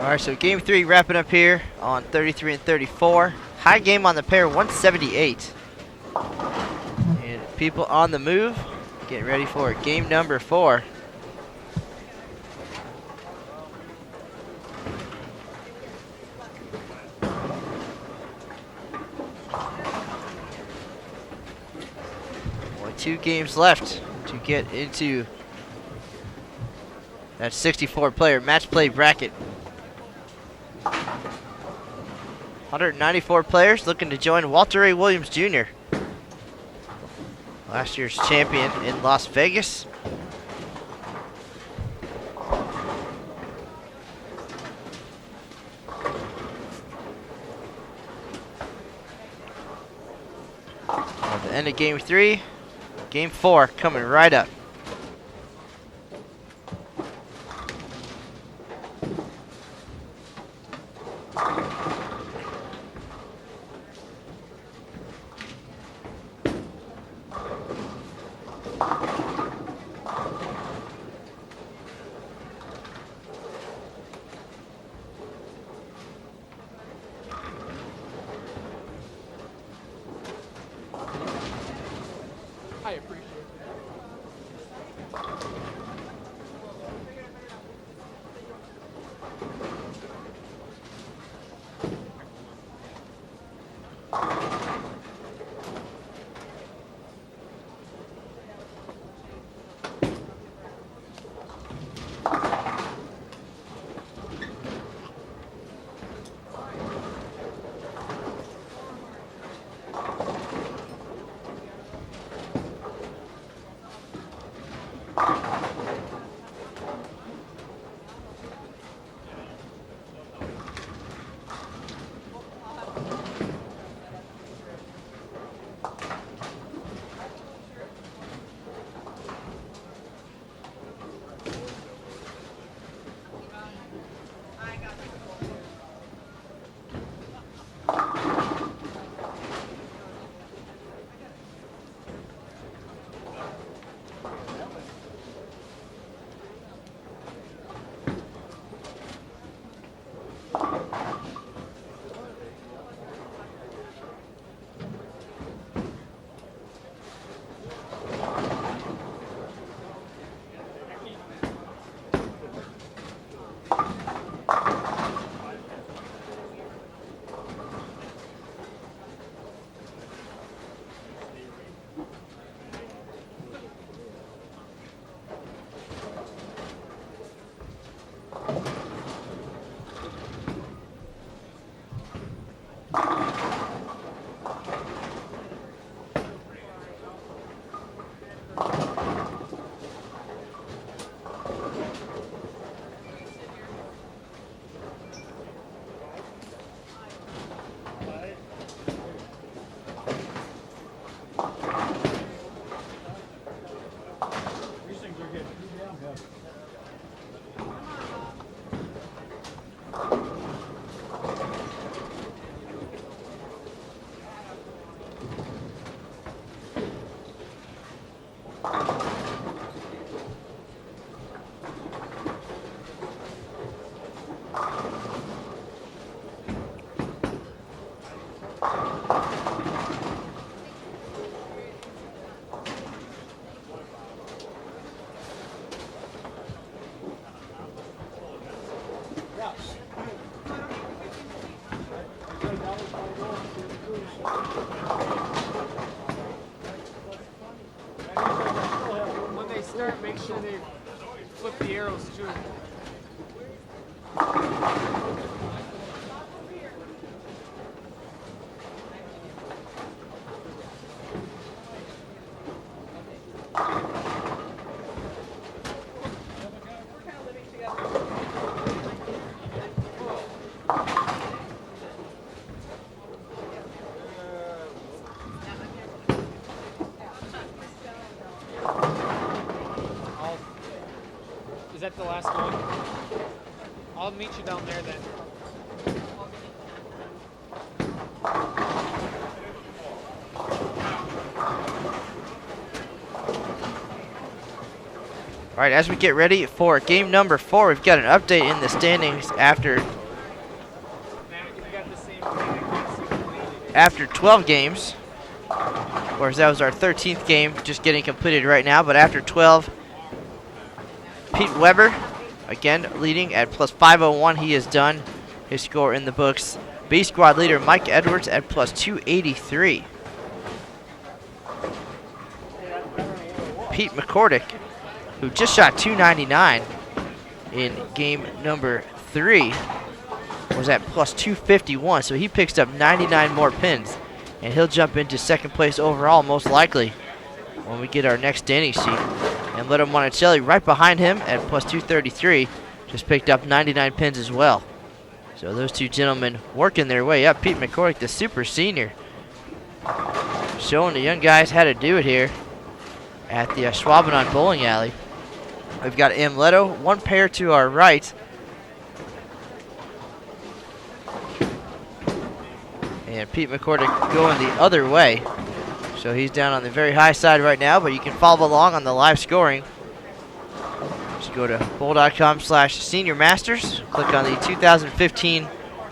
All right, so game 3 wrapping up here on 33 and 34. High game on the pair, 178. And people on the move, getting ready for game number 4. Only 2 games left to get into that 64-player match play bracket. 194 players looking to join Walter A. Williams Jr., last year's champion in Las Vegas. At the end of game 3, game 4 coming right up. I appreciate it. When they start, make sure they flip the arrows too. Is that the last one? I'll meet you down there then. All right, as we get ready for game number 4, we've got an update in the standings after 12 games. Of course, that was our 13th game just getting completed right now, but after 12, Pete Weber, again, leading at plus 501. He has done his score in the books. B squad leader Mike Edwards at plus 283. Pete McCordick, who just shot 299 in game number 3, was at plus 251. So he picks up 99 more pins, and he'll jump into second place overall most likely when we get our next standing sheet. And Leto Monticelli right behind him at plus 233, just picked up 99 pins as well. So those two gentlemen working their way up. Pete McCordick, the super senior, showing the young guys how to do it here at the Schwabenon Bowling Alley. We've got M. Leto, one pair to our right. And Pete McCordick going the other way. So he's down on the very high side right now, but you can follow along on the live scoring. Just go to bowl.com/Senior Masters, click on the 2015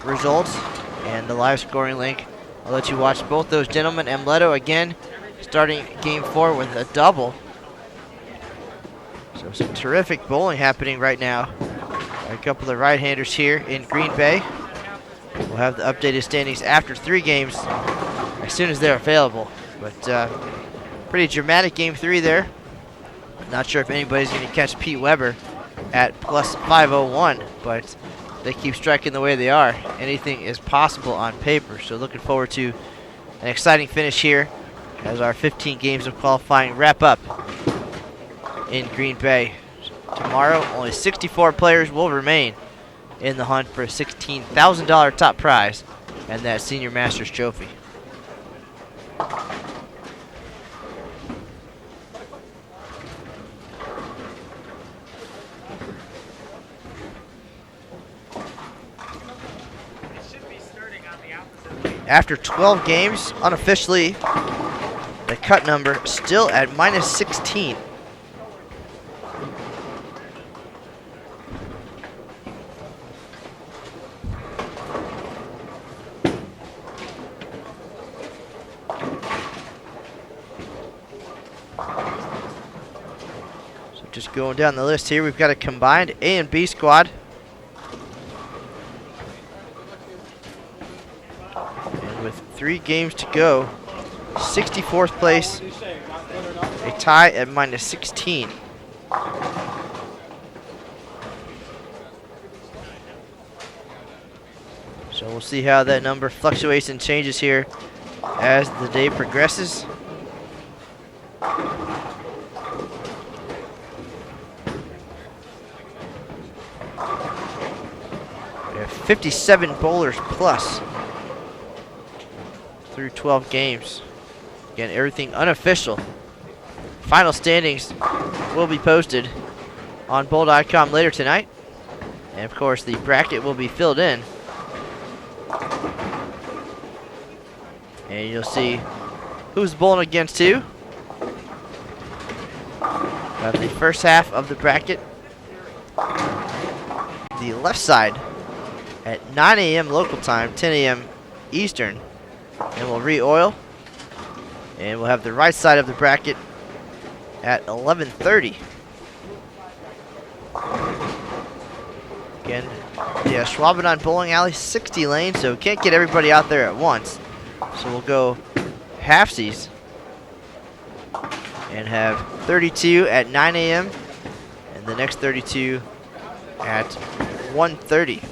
results and the live scoring link. I'll let you watch both those gentlemen. M. Leto again starting game 4 with a double. So some terrific bowling happening right now. A couple of right-handers here in Green Bay. We'll have the updated standings after 3 games as soon as they're available. But pretty dramatic game 3 there. Not sure if anybody's going to catch Pete Weber at plus 501, but they keep striking the way they are. Anything is possible on paper. So looking forward to an exciting finish here as our 15 games of qualifying wrap up in Green Bay. Tomorrow, only 64 players will remain in the hunt for a $16,000 top prize and that Senior Masters trophy. After 12 games, unofficially, the cut number still at minus 16. So just going down the list here, we've got a combined A and B squad. With 3 games to go, 64th place, a tie at minus 16. So we'll see how that number fluctuates and changes here as the day progresses. We have 57 bowlers plus through 12 games. Again, everything unofficial. Final standings will be posted on bowl.com later tonight. And of course, the bracket will be filled in. And you'll see who's bowling against who. Of the first half of the bracket. The left side at 9 a.m. local time, 10 a.m. Eastern. And we'll re-oil. And we'll have the right side of the bracket at 11:30. Again, the Schwabenheim Bowling Alley, 60 lanes, so we can't get everybody out there at once. So we'll go halfsies and have 32 at 9 a.m. and the next 32 at 1:30.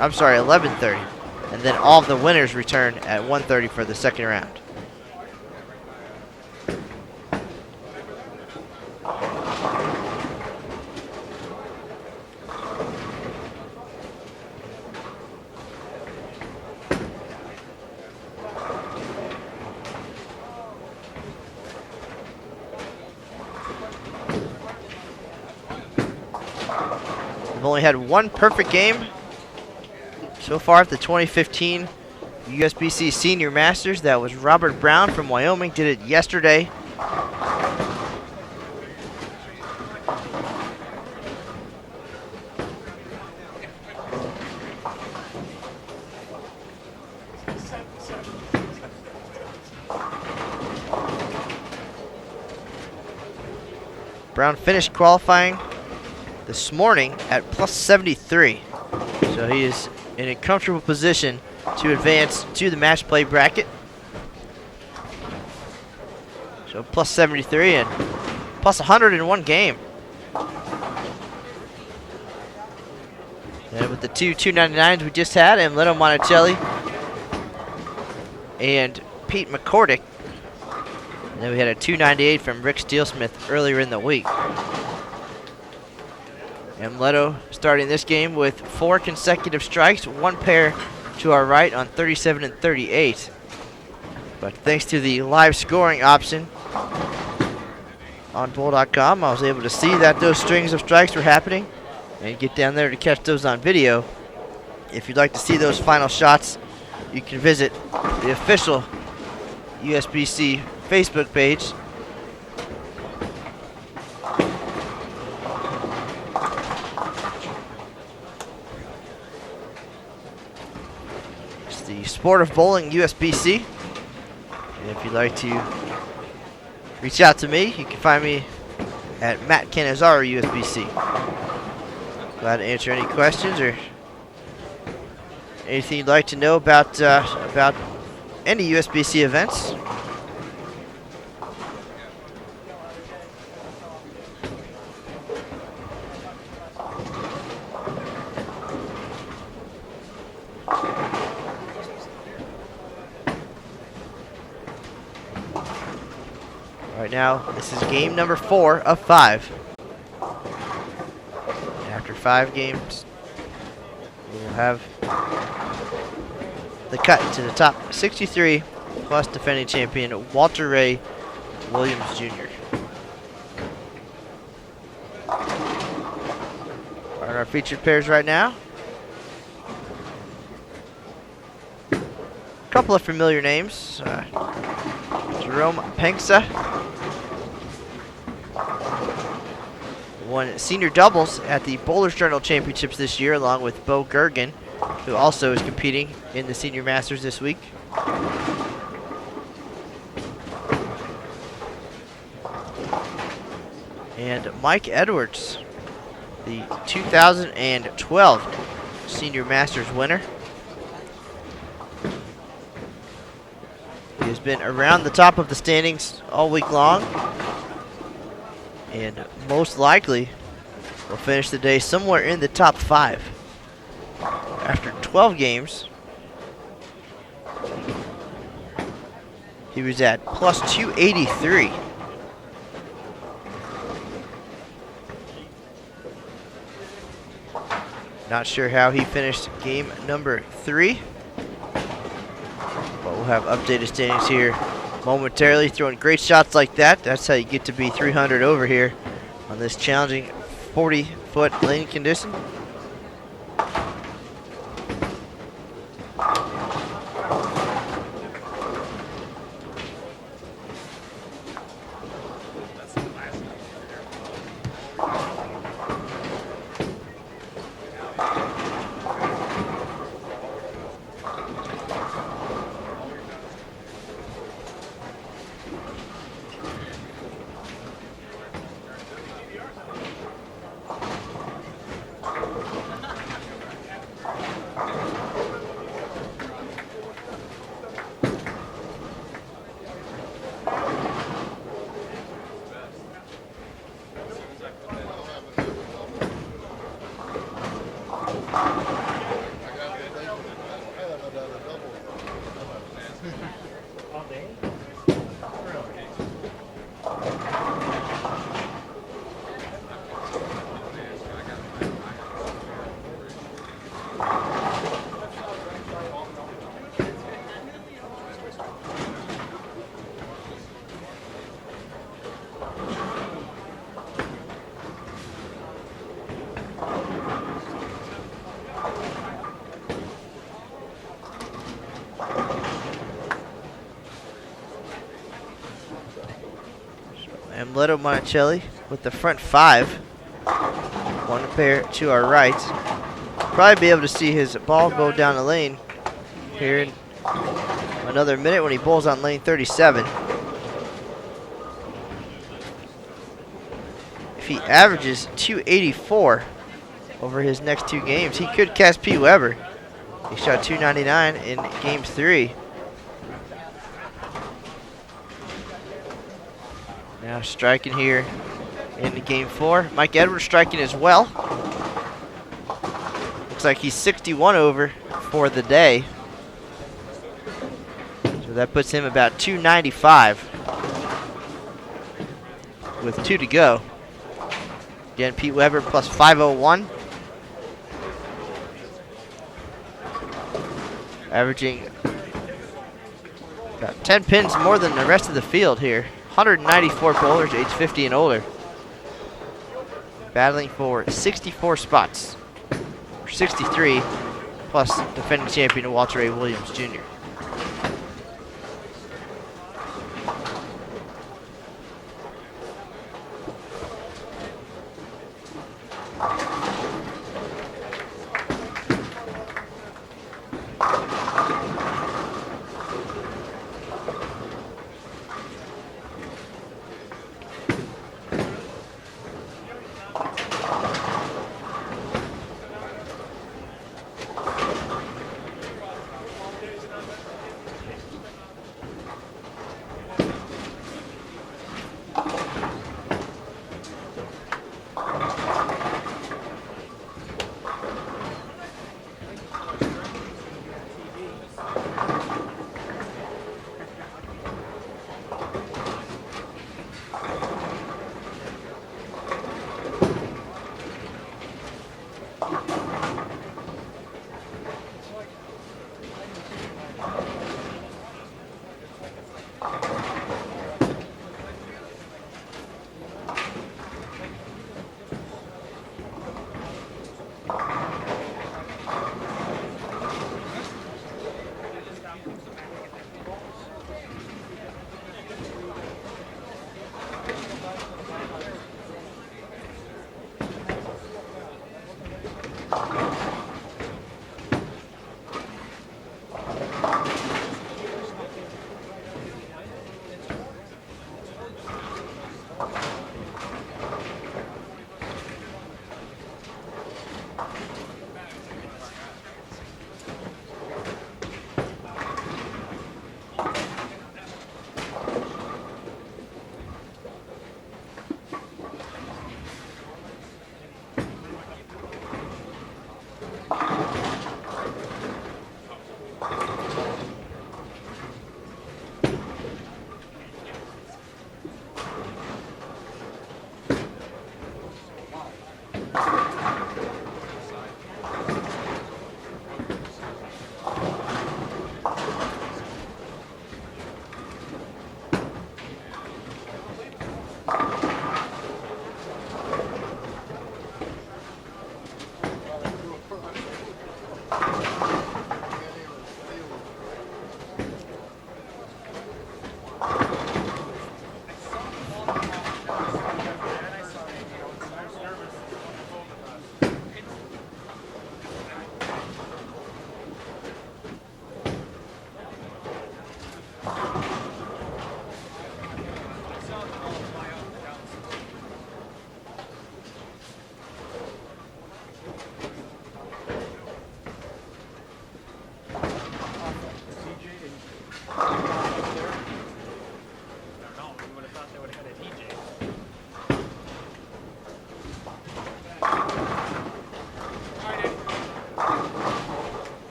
I'm sorry, 11:30. And then all of the winners return at 1:30 for the second round. We've only had one perfect game so far at the 2015 USBC Senior Masters. That was Robert Brown from Wyoming. Did it yesterday. Brown finished qualifying this morning at plus 73. So he is in a comfortable position to advance to the match play bracket. So plus 73 and plus 101 game. And with the two 299s we just had, and Leno Monticelli and Pete McCordick. And then we had a 298 from Rick Steelsmith earlier in the week. And Leto starting this game with 4 consecutive strikes, 1 pair to our right on 37 and 38. But thanks to the live scoring option on bowl.com, I was able to see that those strings of strikes were happening and get down there to catch those on video. If you'd like to see those final shots, you can visit the official USBC Facebook page. It's the Sport of Bowling USBC. And if you'd like to reach out to me, you can find me at Matt Canizaro USBC. Glad to answer any questions or anything you'd like to know about any USBC events. Right now, this is game number 4 of 5. After 5 games, we will have the cut to the top 63 plus defending champion Walter Ray Williams Jr. Are our featured pairs right now. A couple of familiar names. Jerome Penksa won senior doubles at the Bowlers Journal Championships this year, along with Bo Gergen, who also is competing in the Senior Masters this week. And Mike Edwards, the 2012 Senior Masters winner. He has been around the top of the standings all week long, and most likely will finish the day somewhere in the top 5. After 12 games, he was at plus 283. Not sure how he finished game number 3, but we'll have updated standings here momentarily. Throwing great shots like that, that's how you get to be 300 over here on this challenging 40-foot lane condition. Leto Monticelli with the front 5. One pair to our right. Probably be able to see his ball go down the lane here in another minute when he bowls on lane 37. If he averages 284 over his next 2 games, he could catch Pete Weber. He shot 299 in game 3. Now striking here in game 4. Mike Edwards striking as well. Looks like he's 61 over for the day. So that puts him about 295 with 2 to go. Again, Pete Weber plus 501. Averaging about 10 pins more than the rest of the field here. 194 bowlers age 50 and older, battling for 64 spots, or 63, plus defending champion Walter A. Williams Jr.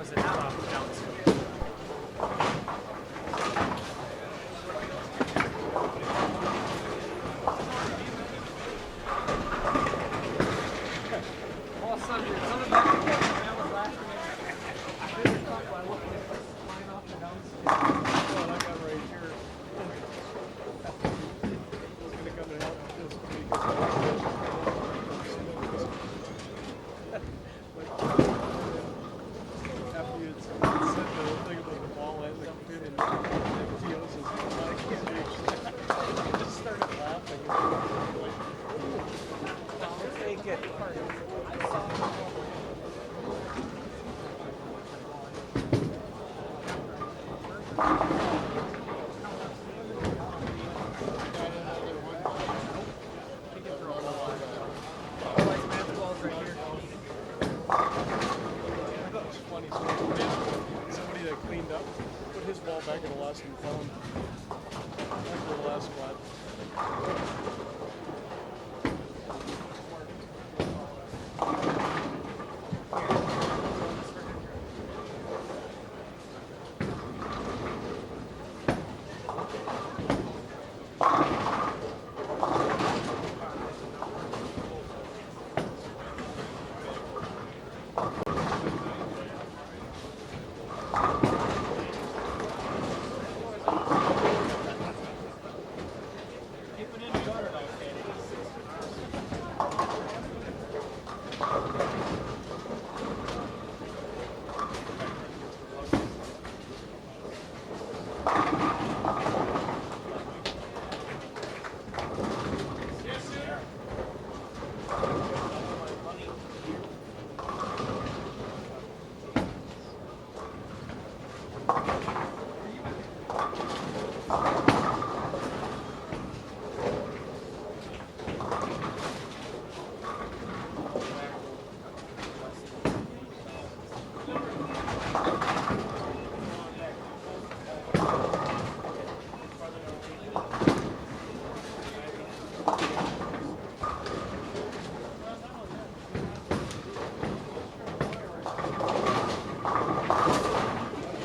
Was it not off the bounce? All of a sudden, you're coming back to get that was last year. I figured it out by looking at this flying off the bounce. Oh, that guy right here. He's gonna come and help this week. After you said the thing about the ball and the pin and Theo says, I can't reach that. I just started laughing. Take it. It's funny. Somebody that cleaned up put his ball back in the last and found after the last spot.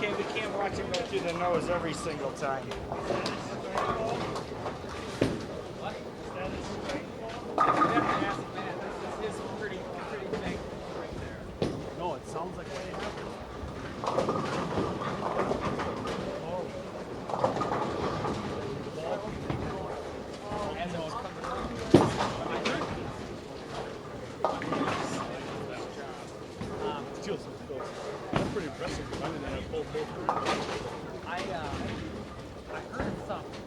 We can't watch him go through the nose every single time. This is pretty big right there. No, it sounds like what happened. As it was coming up. Steals some goals. That's pretty impressive. Finding that both. I heard something.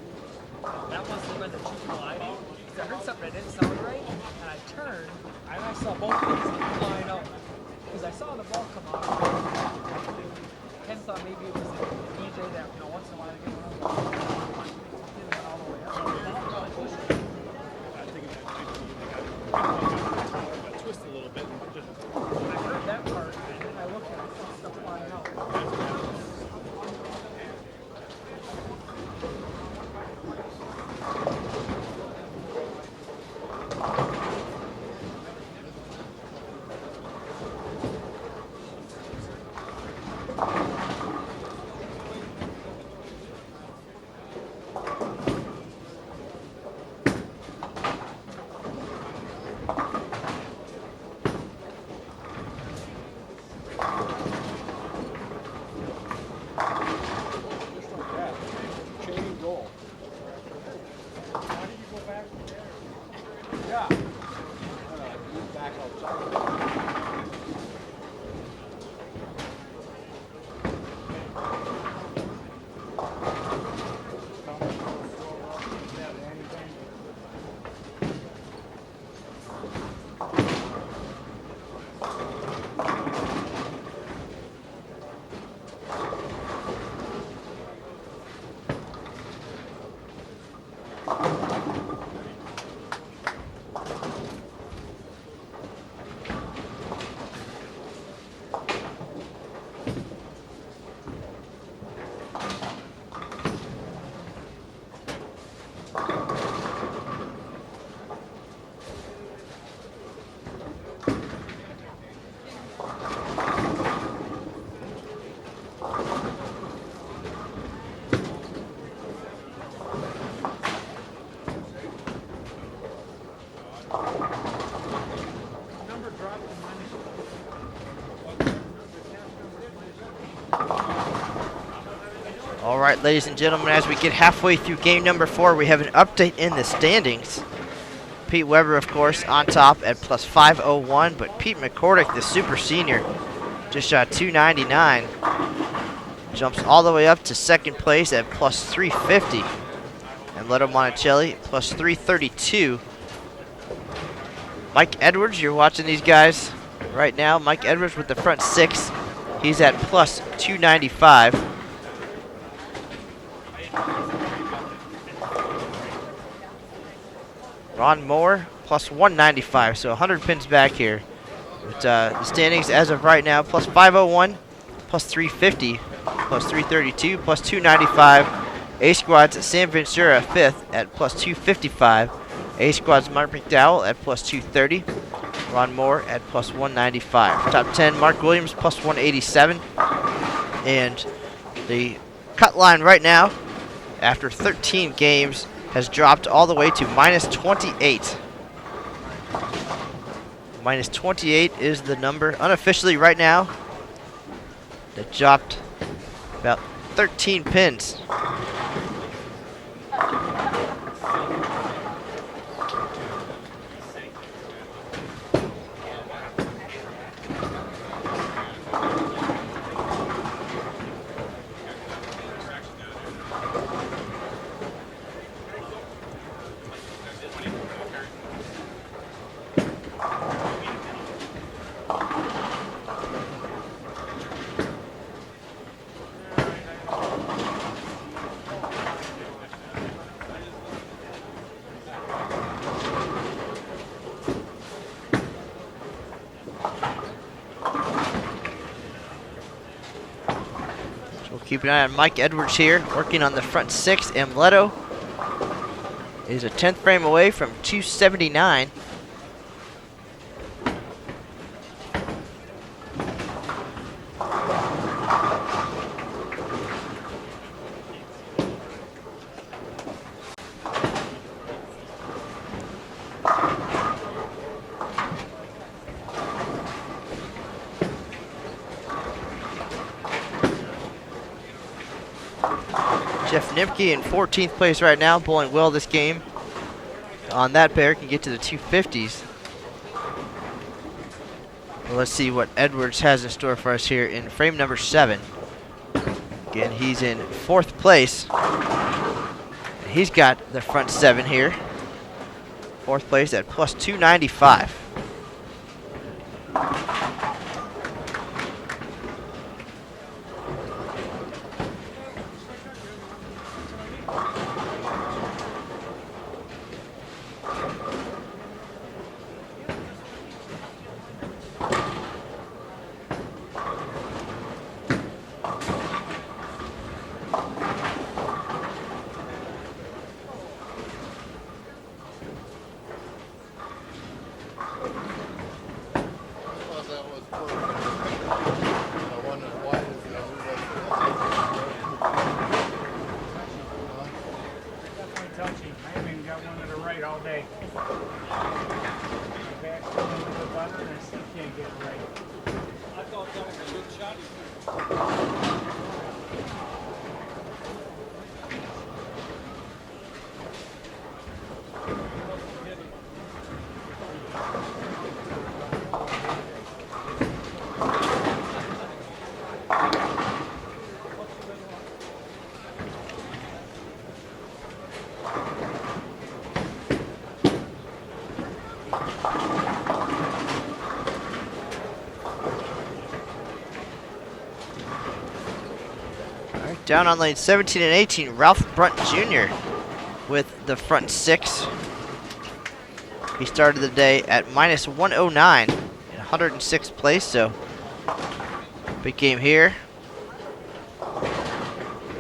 That must have been the truth gliding. Because I heard something that didn't sound right, and I turned, and I saw both things flying out. Because I saw the ball come out. Ken thought maybe it was a DJ that, once in a while they get one of those. Didn't went all the way up. I think it might twist a little bit. I heard that part, and then I looked and I saw stuff flying out. All right, ladies and gentlemen, as we get halfway through game number 4, we have an update in the standings. Pete Weber, of course, on top at plus 501, but Pete McCordick, the super senior, just shot 299. Jumps all the way up to second place at plus 350. And Leto Monticelli, plus 332. Mike Edwards, you're watching these guys right now. Mike Edwards with the front 6. He's at plus 295. Ron Moore, plus 195, so 100 pins back here. But, the standings as of right now, plus 501, plus 350, plus 332, plus 295. A Squad's Sam Ventura 5th at plus 255. A Squad's Mark McDowell at plus 230. Ron Moore at plus 195. Top 10, Mark Williams plus 187. And the cut line right now, after 13 games, has dropped all the way to minus 28. Minus 28 is the number unofficially right now. That dropped about 13 pins. Keep an eye on Mike Edwards here, working on the front 6. Leto is a 10th frame away from 279. Jeff Nimke in 14th place right now, bowling well this game. On that pair, can get to the 250s. Well, let's see what Edwards has in store for us here in frame number 7. Again, he's in 4th place. He's got the front 7 here. 4th place at plus 295. Down on lane 17 and 18, Ralph Brunt Jr. with the front 6. He started the day at minus 109 in 106th place, so big game here.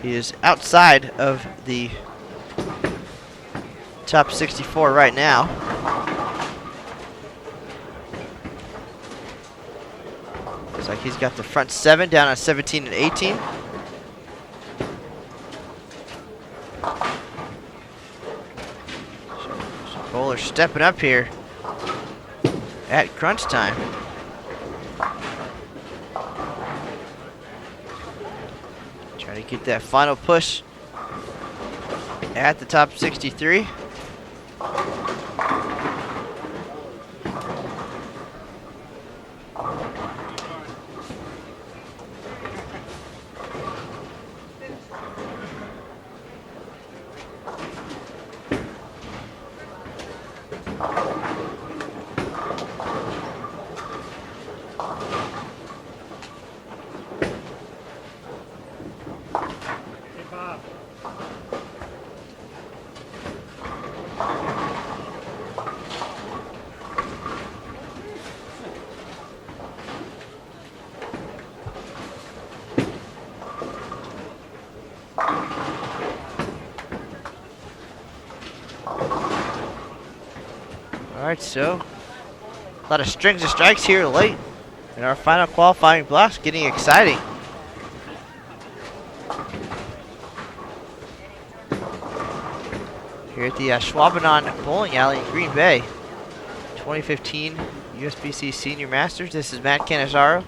He is outside of the top 64 right now. Looks like he's got the front 7 down on 17 and 18. Bowler stepping up here at crunch time. Trying to get that final push at the top 63. Alright, so a lot of strings of strikes here late in our final qualifying blocks, getting exciting. Here at the Schwabenon Bowling Alley in Green Bay, 2015 USBC Senior Masters. This is Matt Canizaro.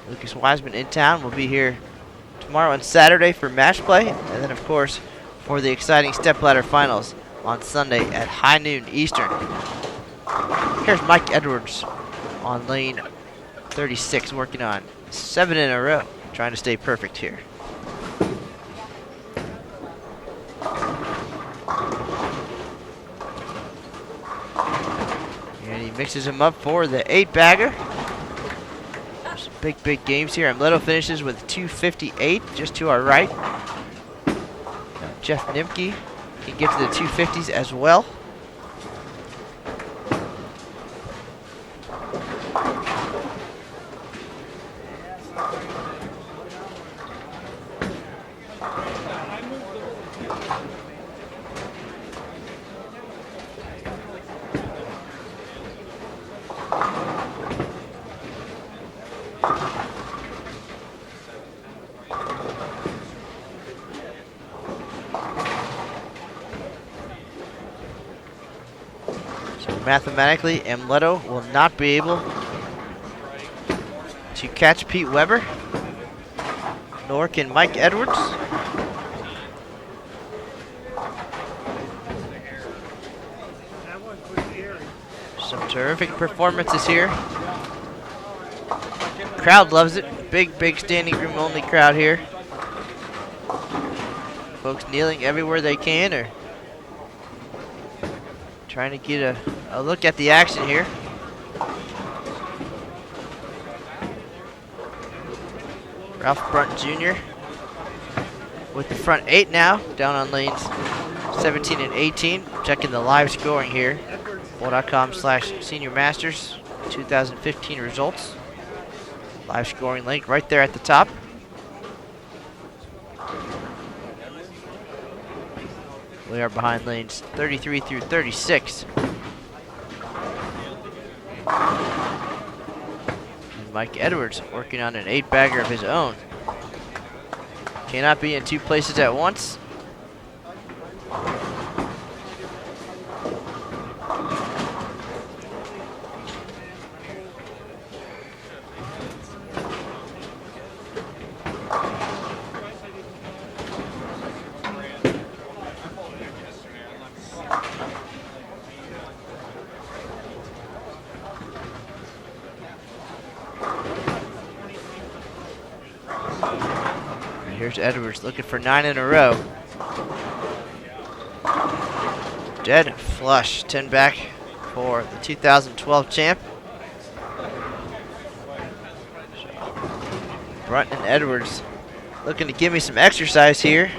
Lucas Wiseman in town. We'll be here tomorrow and Saturday for match play, and then of course for the exciting stepladder finals on Sunday at high noon Eastern. Here's Mike Edwards on lane 36, working on 7 in a row, trying to stay perfect here. And he mixes him up for the 8-bagger. Some big games here. Amleto finishes with 258 just to our right. Now Jeff Nimke can get to the 250s as well. Mathematically, Amleto will not be able to catch Pete Weber, nor can Mike Edwards. Some terrific performances here. Crowd loves it. Big standing room only crowd here. Folks kneeling everywhere they can, or trying to get a look at the action here. Ralph Brunt Jr. with the front 8 now, down on lanes 17 and 18. Checking the live scoring here. Bowl.com/Senior Masters 2015 results. Live scoring link right there at the top. We are behind lanes 33 through 36. And Mike Edwards working on an 8-bagger of his own. Cannot be in two places at once. Here's Edwards looking for 9 in a row. Dead flush, 10 back for the 2012 champ. Brunt and Edwards looking to give me some exercise here.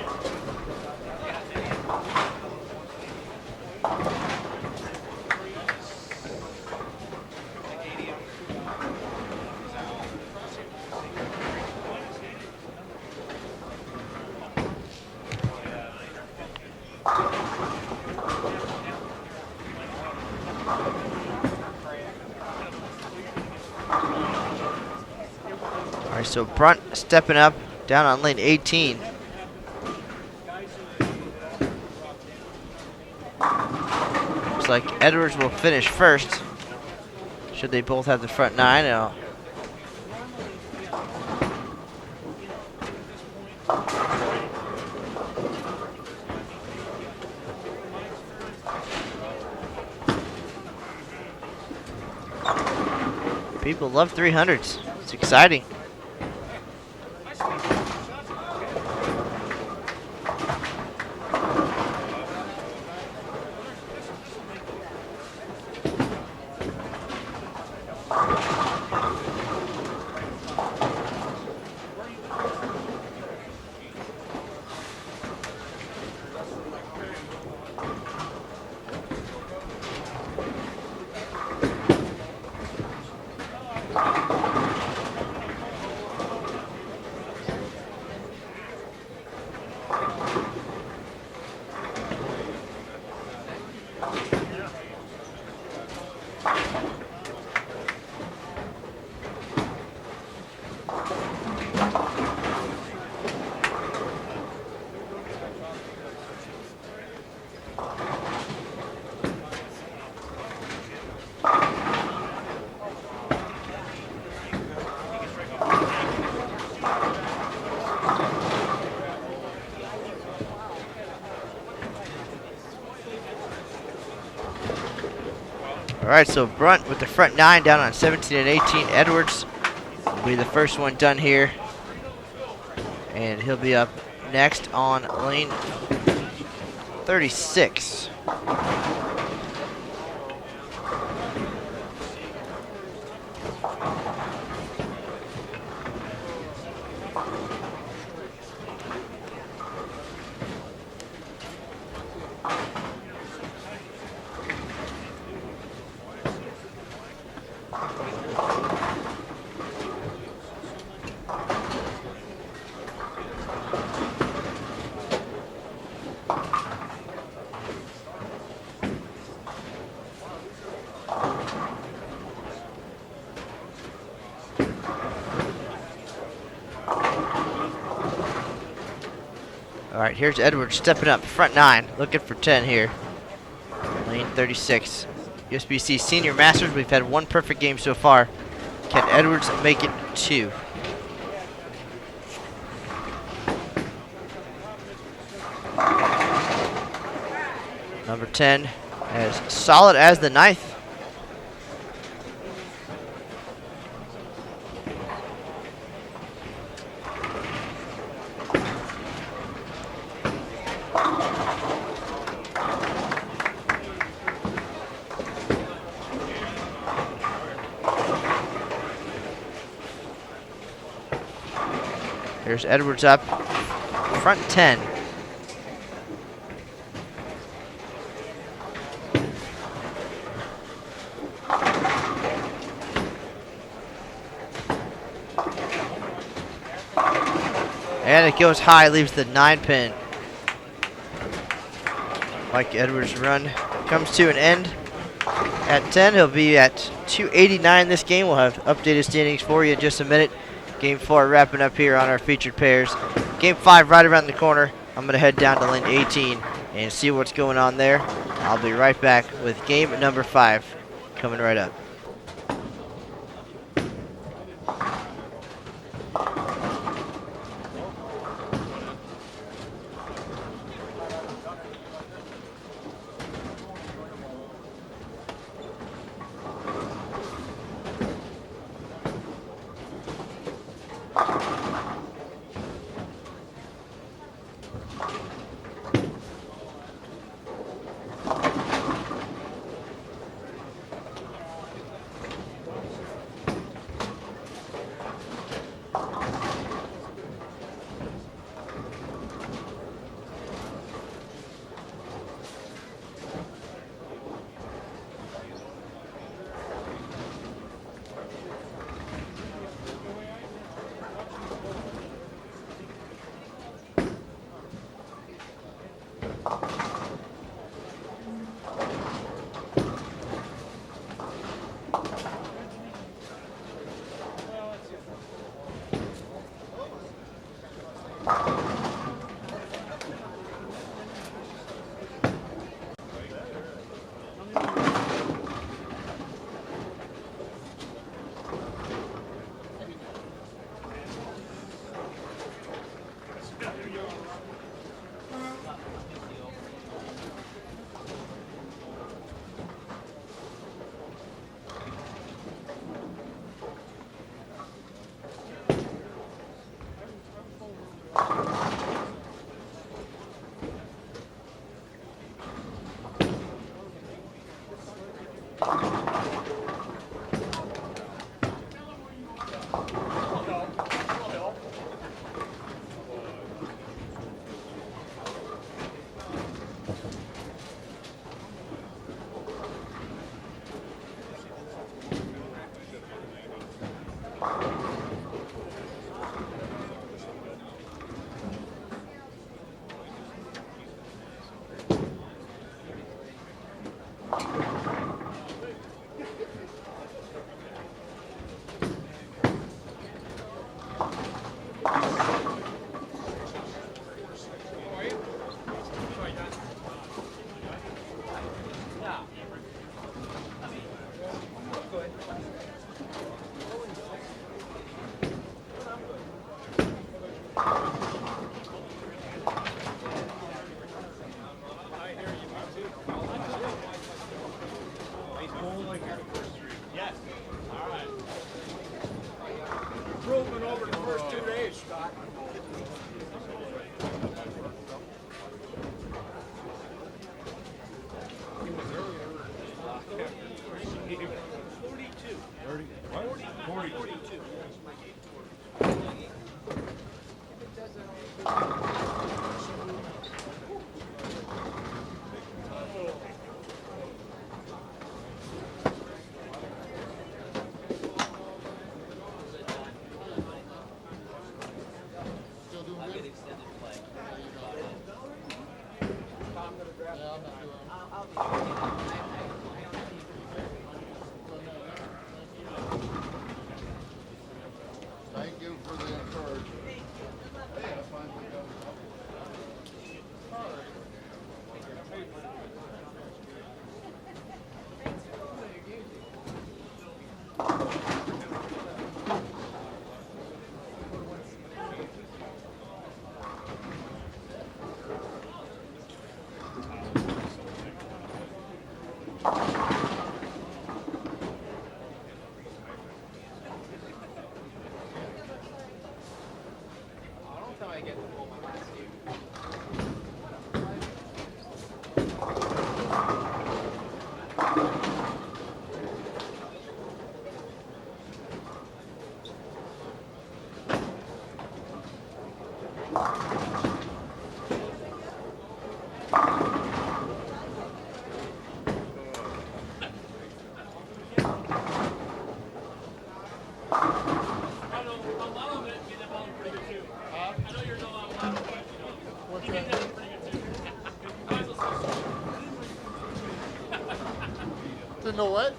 So Brunt stepping up down on lane 18. Looks like Edwards will finish first. Should they both have the front 9? People love 300s. It's exciting. All right, so Brunt with the front 9 down on 17 and 18. Edwards will be the first one done here. And he'll be up next on lane 36. All right, here's Edwards stepping up, front 9, looking for 10 here. Lane 36. USBC Senior Masters, we've had one perfect game so far. Can Edwards make it 2? Number 10, as solid as the 9th. Here's Edwards up, front 10. And it goes high, leaves the 9 pin. Mike Edwards' run comes to an end at 10. He'll be at 289 this game. We'll have updated standings for you in just a minute. Game 4 wrapping up here on our featured pairs. Game 5 right around the corner. I'm going to head down to lane 18 and see what's going on there. I'll be right back with game number 5 coming right up. Improvement over the first 2 days, Scott. Thank you for the encouragement. To know what?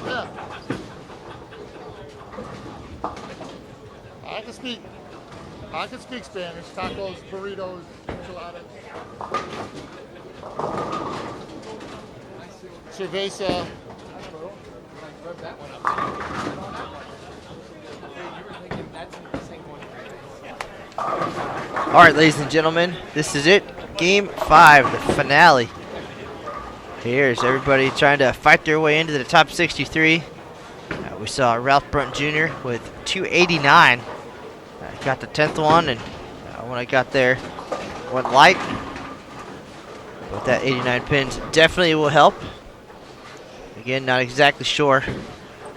Yeah. I can speak Spanish. Tacos, burritos, enchiladas. Cerveza. All right, ladies and gentlemen, this is it. Game 5, the finale. Here's everybody trying to fight their way into the top 63. We saw Ralph Brunt Jr. with 289. Got the 10th one, and when I got there, went light. But that 89 pins definitely will help. Again, not exactly sure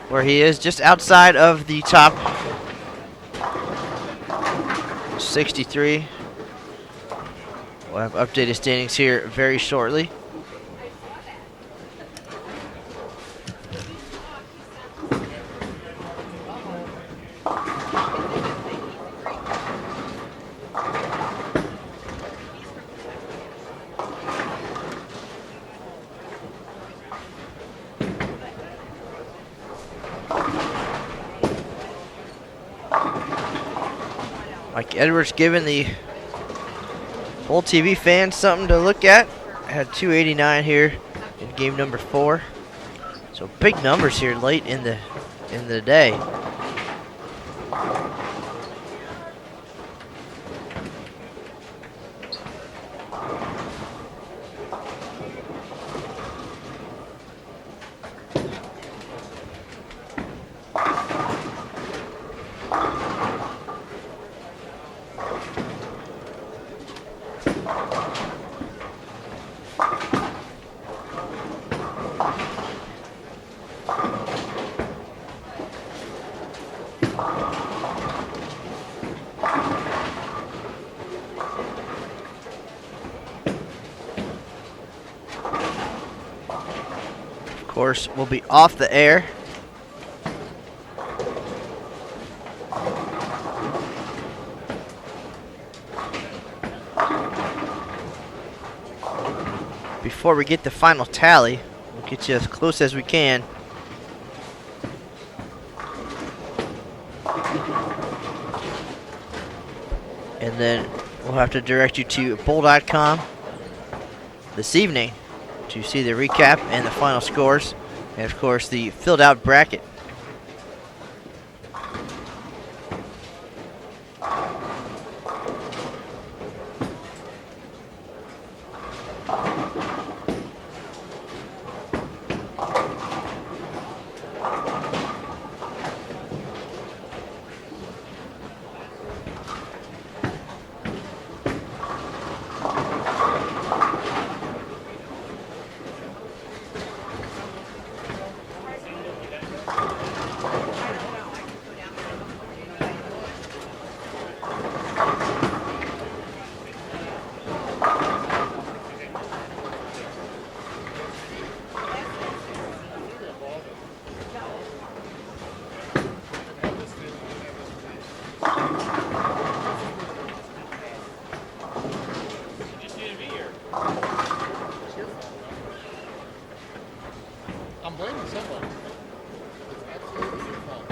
where he is, just outside of the top 63. We'll have updated standings here very shortly. Mike Edwards giving the whole TV fans something to look at. Had 289 here in game number 4. So big numbers here late in the day. Of course, we'll be off the air. Before we get the final tally, we'll get you as close as we can. And then we'll have to direct you to bowl.com this evening to see the recap and the final scores, and of course the filled out bracket. I'm blaming somebody. It's absolutely your fault.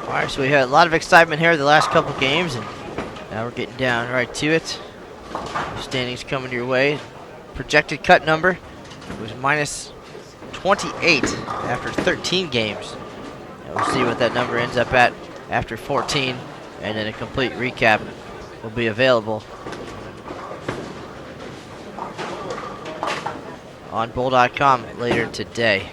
Alright, so we had a lot of excitement here the last couple games, and now we're getting down right to it. Standings coming your way. Projected cut number was minus 28 after 13 games. And we'll see what that number ends up at after 14, and then a complete recap will be available on bowl.com later today.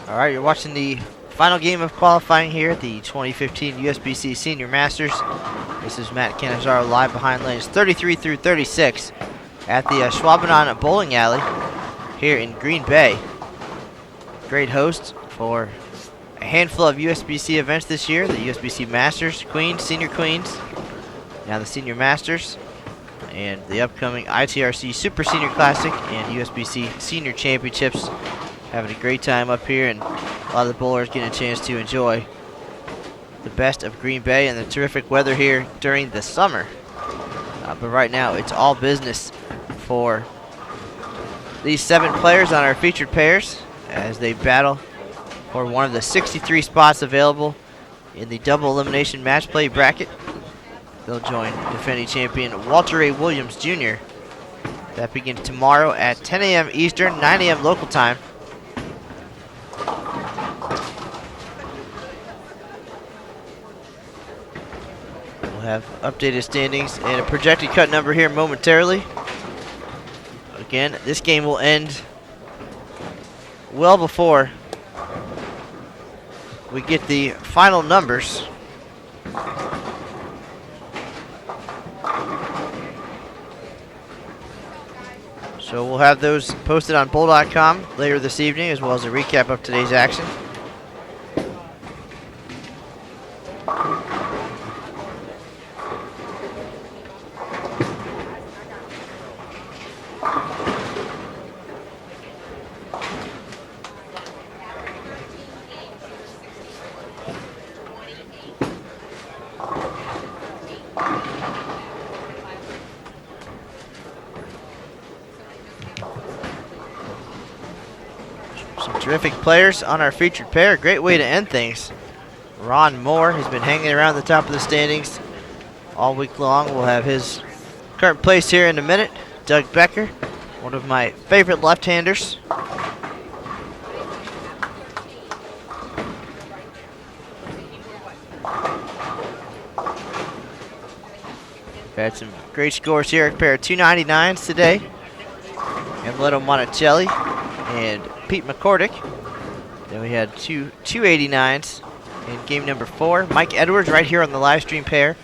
All right, you're watching the final game of qualifying here at the 2015 USBC Senior Masters. This is Matt Canizaro live behind lanes 33 through 36 at the Schwabenon Bowling Alley here in Green Bay. Great host for a handful of USBC events this year, the USBC Masters, Queens, Senior Queens, now the Senior Masters, and the upcoming ITRC Super Senior Classic and USBC Senior Championships. Having a great time up here, and a lot of the bowlers getting a chance to enjoy the best of Green Bay and the terrific weather here during the summer. But right now, it's all business for these 7 players on our featured pairs as they battle for one of the 63 spots available in the double elimination match play bracket. They'll join defending champion Walter Ray Williams Jr. That begins tomorrow at 10 a.m. Eastern, 9 a.m. local time. Have updated standings and a projected cut number here momentarily. Again, this game will end well before we get the final numbers. So we'll have those posted on bowl.com later this evening, as well as a recap of today's action. Terrific players on our featured pair. Great way to end things. Ron Moore has been hanging around the top of the standings all week long. We'll have his current place here in a minute. Doug Becker, one of my favorite left-handers. We've had some great scores here. A pair of 299s today. Emleto Monticelli and Pete McCordick. Then we had two 289s in game number 4. Mike Edwards right here on the live stream pair.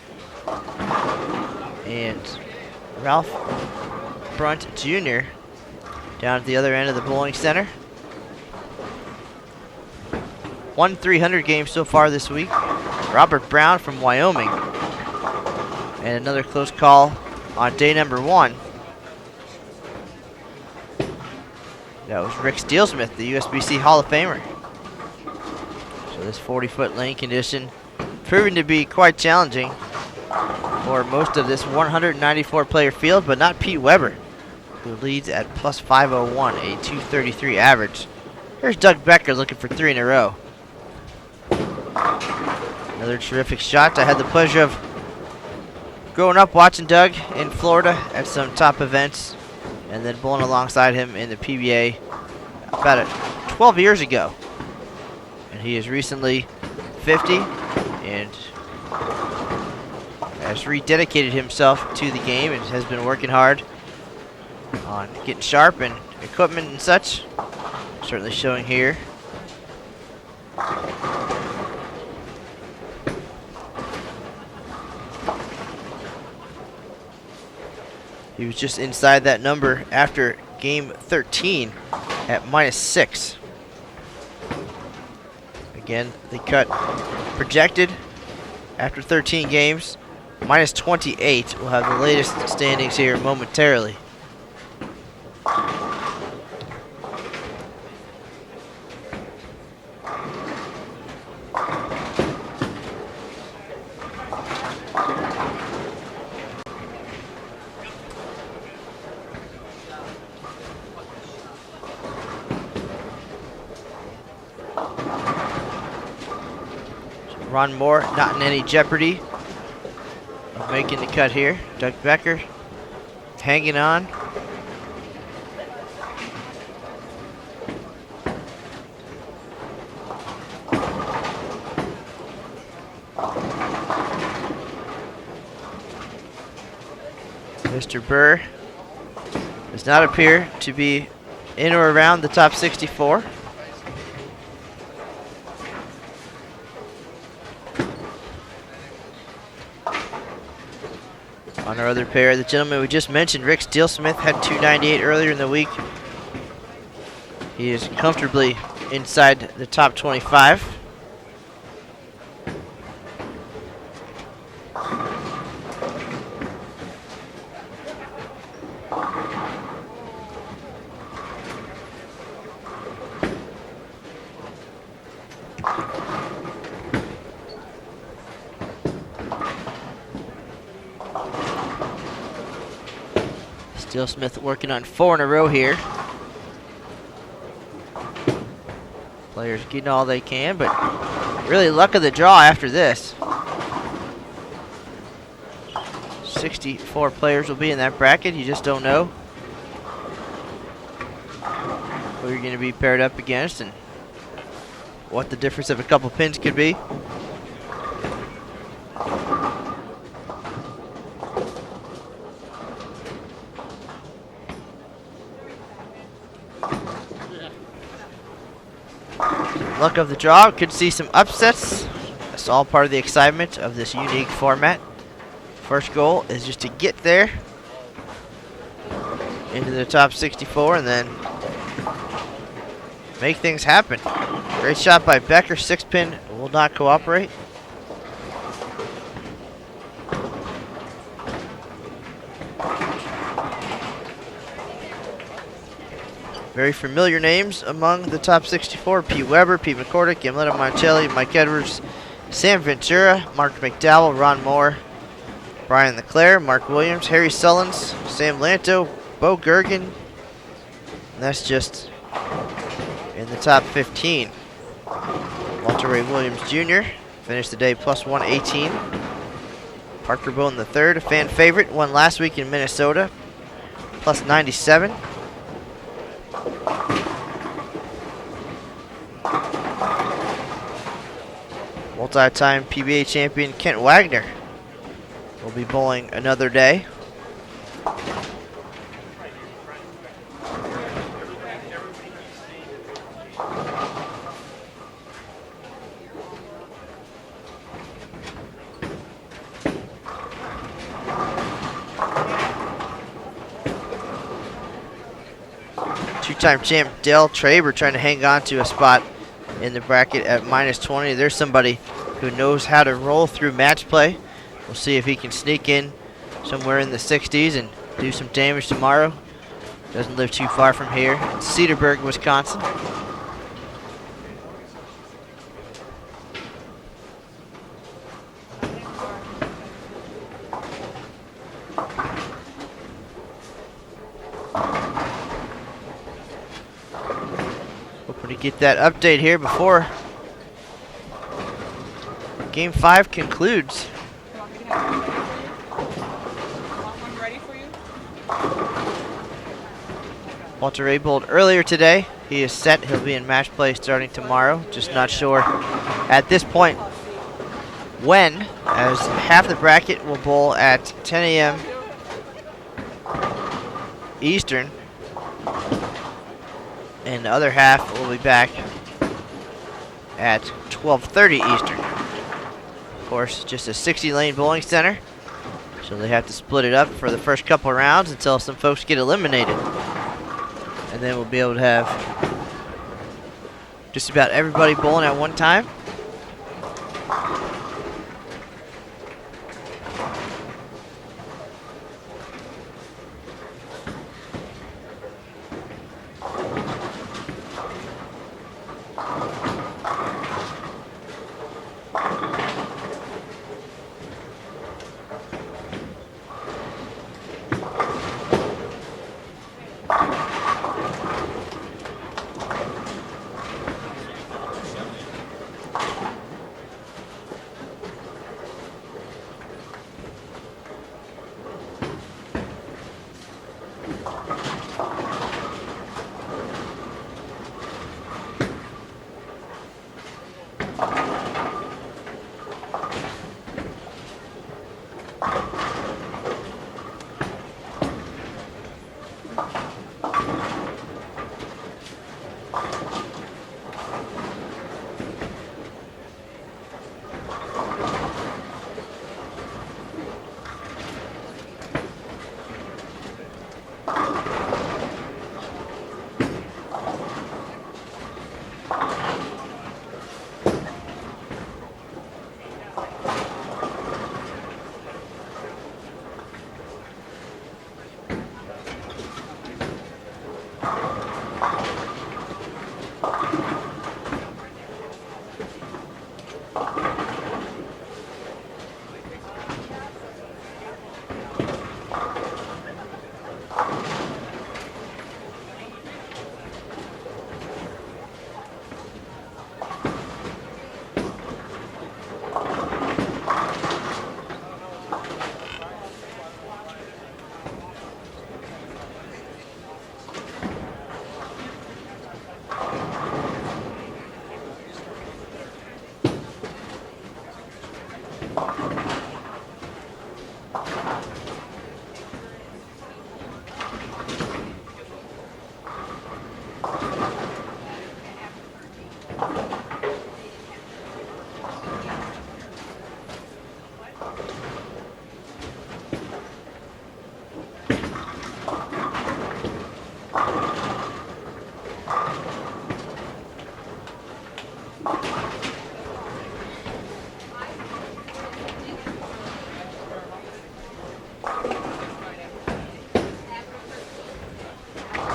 And Ralph Brunt Jr. down at the other end of the bowling center. 1 300 game so far this week. Robert Brown from Wyoming. And another close call on day number 1. That was Rick Steelsmith, the USBC Hall of Famer. So this 40-foot lane condition proving to be quite challenging for most of this 194-player field, but not Pete Weber, who leads at plus 501, a 233 average. Here's Doug Becker looking for 3 in a row. Another terrific shot. I had the pleasure of growing up watching Doug in Florida at some top events, and then bowling alongside him in the PBA about 12 years ago. And he is recently 50 and has rededicated himself to the game and has been working hard on getting sharp and equipment and such. Certainly showing here. He was just inside that number after game 13 at -6. Again, the cut projected after 13 games minus 28. We'll have the latest standings here momentarily. Ron Moore not in any jeopardy of making the cut here. Doug Becker hanging on. Mr. Burr does not appear to be in or around the top 64. On our other pair, the gentleman we just mentioned, Rick Steelsmith, had 298 earlier in the week. He is comfortably inside the top 25. Steelsmith working on 4 in a row here. Players getting all they can, but really luck of the draw after this. 64 players will be in that bracket. You just don't know who you're going to be paired up against and what the difference of a couple pins could be. Luck of the draw, could see some upsets. That's all part of the excitement of this unique format. First goal is just to get there into the top 64 and then make things happen. Great shot by Becker, 6-pin will not cooperate. Very familiar names among the top 64. Pete Weber, Pete McCordick, Gimletta Moncelli, Mike Edwards, Sam Ventura, Mark McDowell, Ron Moore, Brian LeClaire, Mark Williams, Harry Sullins, Sam Lanto, Bo Gergen. And that's just in the top 15. Walter Ray Williams Jr. finished the day plus 118. Parker Bowden III, a fan favorite, won last week in Minnesota, plus 97. Multi-time PBA champion Kent Wagner will be bowling another day. Two-time champ Dale Traber trying to hang on to a spot in the bracket at minus 20. There's somebody who knows how to roll through match play. We'll see if he can sneak in somewhere in the 60s and do some damage tomorrow. Doesn't live too far from here. It's Cedarburg, Wisconsin. Hoping to get that update here before Game 5 concludes. Walter Ray bowled earlier today. He is set. He'll be in match play starting tomorrow. Just not sure at this point when, as half the bracket will bowl at 10 a.m. Eastern, and the other half will be back at 12:30 Eastern. Of course, just a 60-lane bowling center, so they have to split it up for the first couple rounds until some folks get eliminated. And then we'll be able to have just about everybody bowling at one time.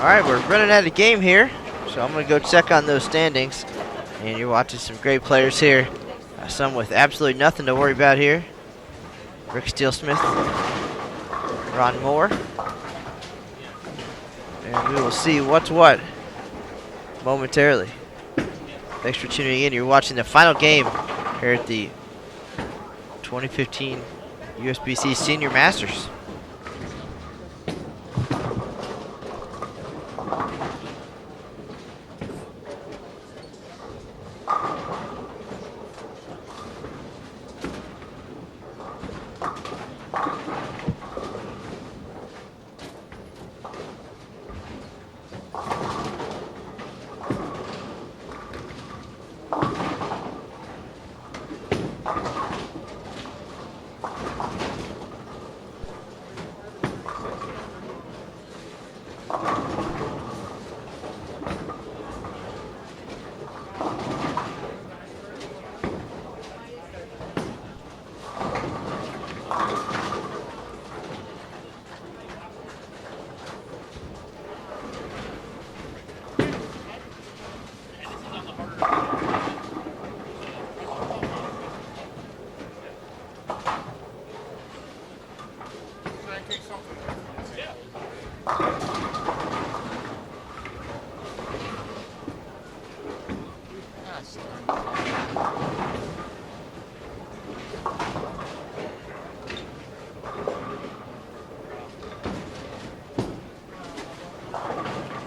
All right, we're running out of game here, so I'm going to go check on those standings. And you're watching some great players here. Some with absolutely nothing to worry about here. Rick Steelsmith, Ron Moore. And we will see what's what momentarily. Thanks for tuning in. You're watching the final game here at the 2015 USBC Senior Masters.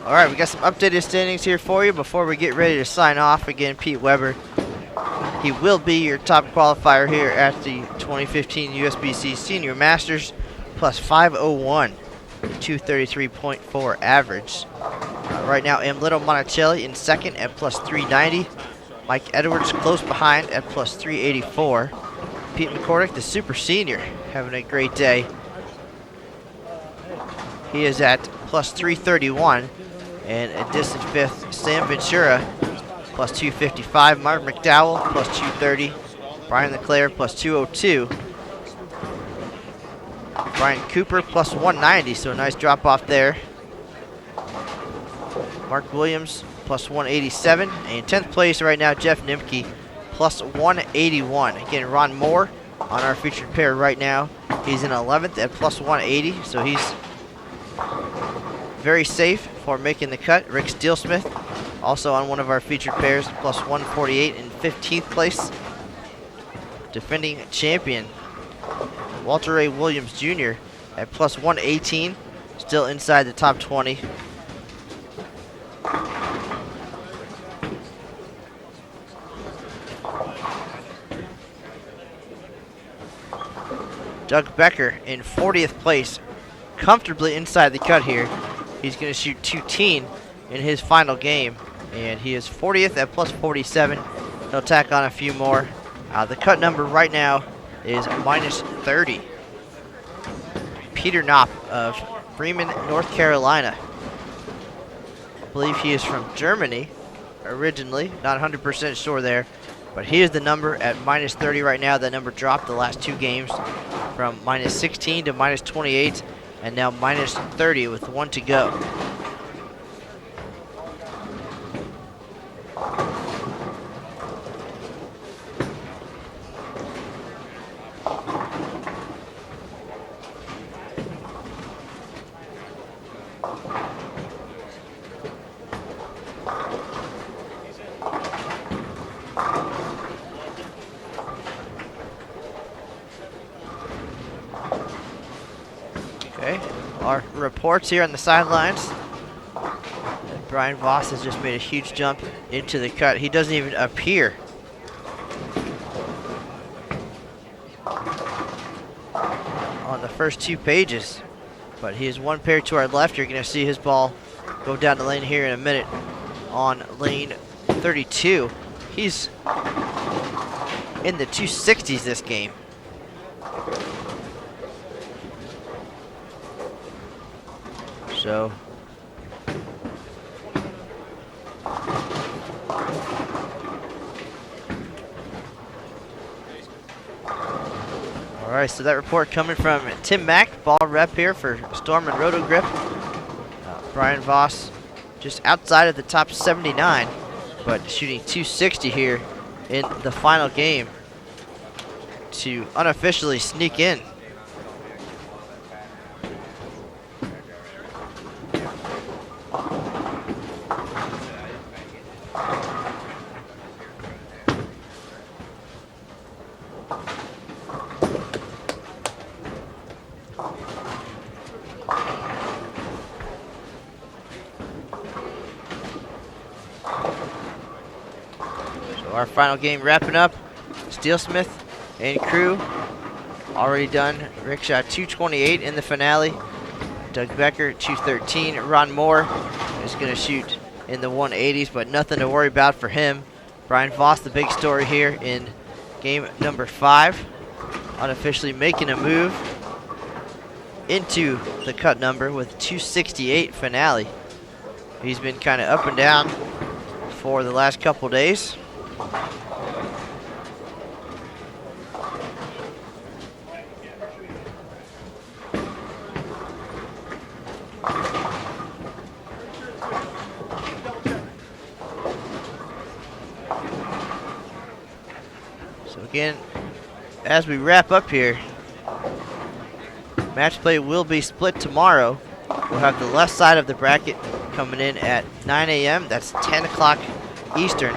All right, we got some updated standings here for you before we get ready to sign off. Again, Pete Weber, he will be your top qualifier here at the 2015 USBC Senior Masters, plus 501, 233.4 average. Right now, M. Little Monticelli in second at plus 390. Mike Edwards close behind at plus 384. Pete McCordick, the super senior, having a great day. He is at plus 331. And a distant fifth, Sam Ventura, plus 255. Mark McDowell, plus 230. Brian LeClaire, plus 202. Brian Cooper, plus 190, so a nice drop off there. Mark Williams, plus 187. And in 10th place right now, Jeff Nimke, plus 181. Again, Ron Moore on our featured pair right now. He's in 11th at plus 180, so he's very safe for making the cut. Rick Steelsmith, also on one of our featured pairs, plus 148 in 15th place. Defending champion, Walter Ray Williams Jr. at plus 118, still inside the top 20. Doug Becker in 40th place, comfortably inside the cut here He's going to shoot 210 in his final game, and he is 40th at plus 47. He'll tack on a few more. The cut number right now is minus 30. Peter Knopp of Bremen, North Carolina. I believe he is from Germany originally, not 100% sure there, but he is the number at minus 30 right now. That number dropped the last 2 games from minus 16 to minus 28, and now minus 30 with 1 to go. Okay, our reports here on the sidelines. Brian Voss has just made a huge jump into the cut. He doesn't even appear on the first 2 pages, but he is 1 pair to our left. You're going to see his ball go down the lane here in a minute on lane 32. He's in the 260s this game. So all right, so that report coming from Tim Mack, ball rep here for Storm and Roto Grip. Brian Voss just outside of the top 79, but shooting 260 here in the final game to unofficially sneak in. Our final game wrapping up. Steelsmith and crew already done. Rick shot 228 in the finale. Doug Becker 213. Ron Moore is going to shoot in the 180s, but nothing to worry about for him. Brian Voss, the big story here in game number 5, unofficially making a move into the cut number with 268 finale. He's been kind of up and down for the last couple days. So again, as we wrap up here, match play will be split tomorrow. We'll have the left side of the bracket coming in at 9 a.m. That's 10 o'clock Eastern.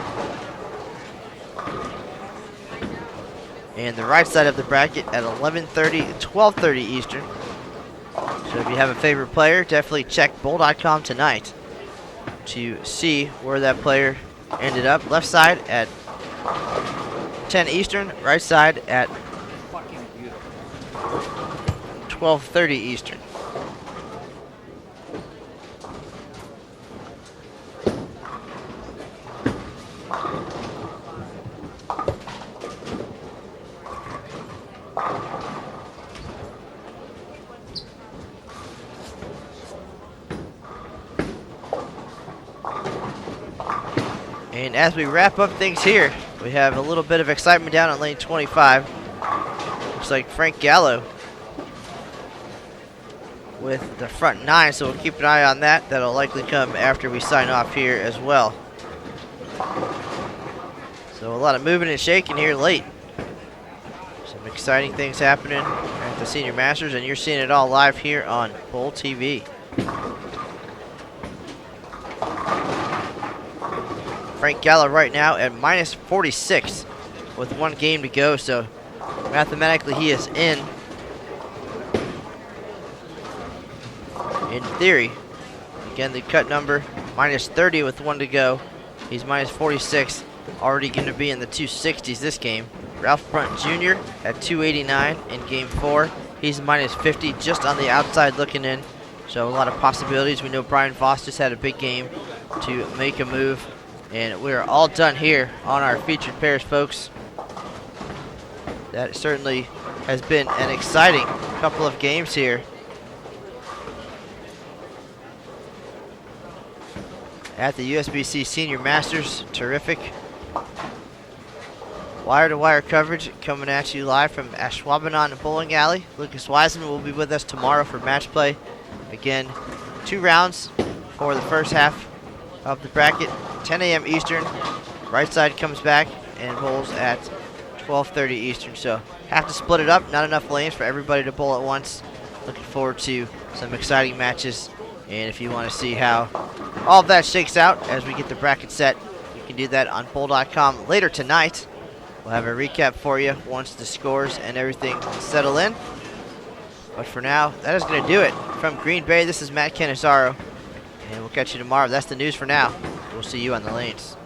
And the right side of the bracket at 11:30 and 12:30 Eastern. So if you have a favorite player, definitely check bowl.com tonight to see where that player ended up. Left side at 10 Eastern, right side at 12:30 Eastern. And as we wrap up things here, we have a little bit of excitement down on lane 25. Looks like Frank Gallo with the front 9, so we'll keep an eye on that. That'll likely come after we sign off here as well. So a lot of moving and shaking here late. Some exciting things happening at the Senior Masters, and you're seeing it all live here on Bowl TV. Frank Gallo right now at minus 46 with 1 game to go, so mathematically he is in theory. Again, the cut number minus 30 with 1 to go. He's minus 46, already going to be in the 260s this game. Ralph Brunt Jr. at 289 in game 4. He's minus 50, just on the outside looking in. So a lot of possibilities. We know Brian Voss just had a big game to make a move. And we're all done here on our featured pairs, folks. That certainly has been an exciting couple of games here at the USBC Senior Masters. Terrific wire-to-wire coverage coming at you live from Ashwaubenon Bowling Alley. Lucas Wiseman will be with us tomorrow for match play. Again, 2 rounds for the first half of the bracket. 10 a.m. Eastern. Right side comes back and bowls at 12:30 Eastern. So have to split it up. Not enough lanes for everybody to bowl at once. Looking forward to some exciting matches. And if you want to see how all of that shakes out as we get the bracket set, you can do that on bowl.com later tonight. We'll have a recap for you once the scores and everything settle in. But for now, that is going to do it. From Green Bay, this is Matt Canizaro. And we'll catch you tomorrow. That's the news for now. We'll see you on the lanes.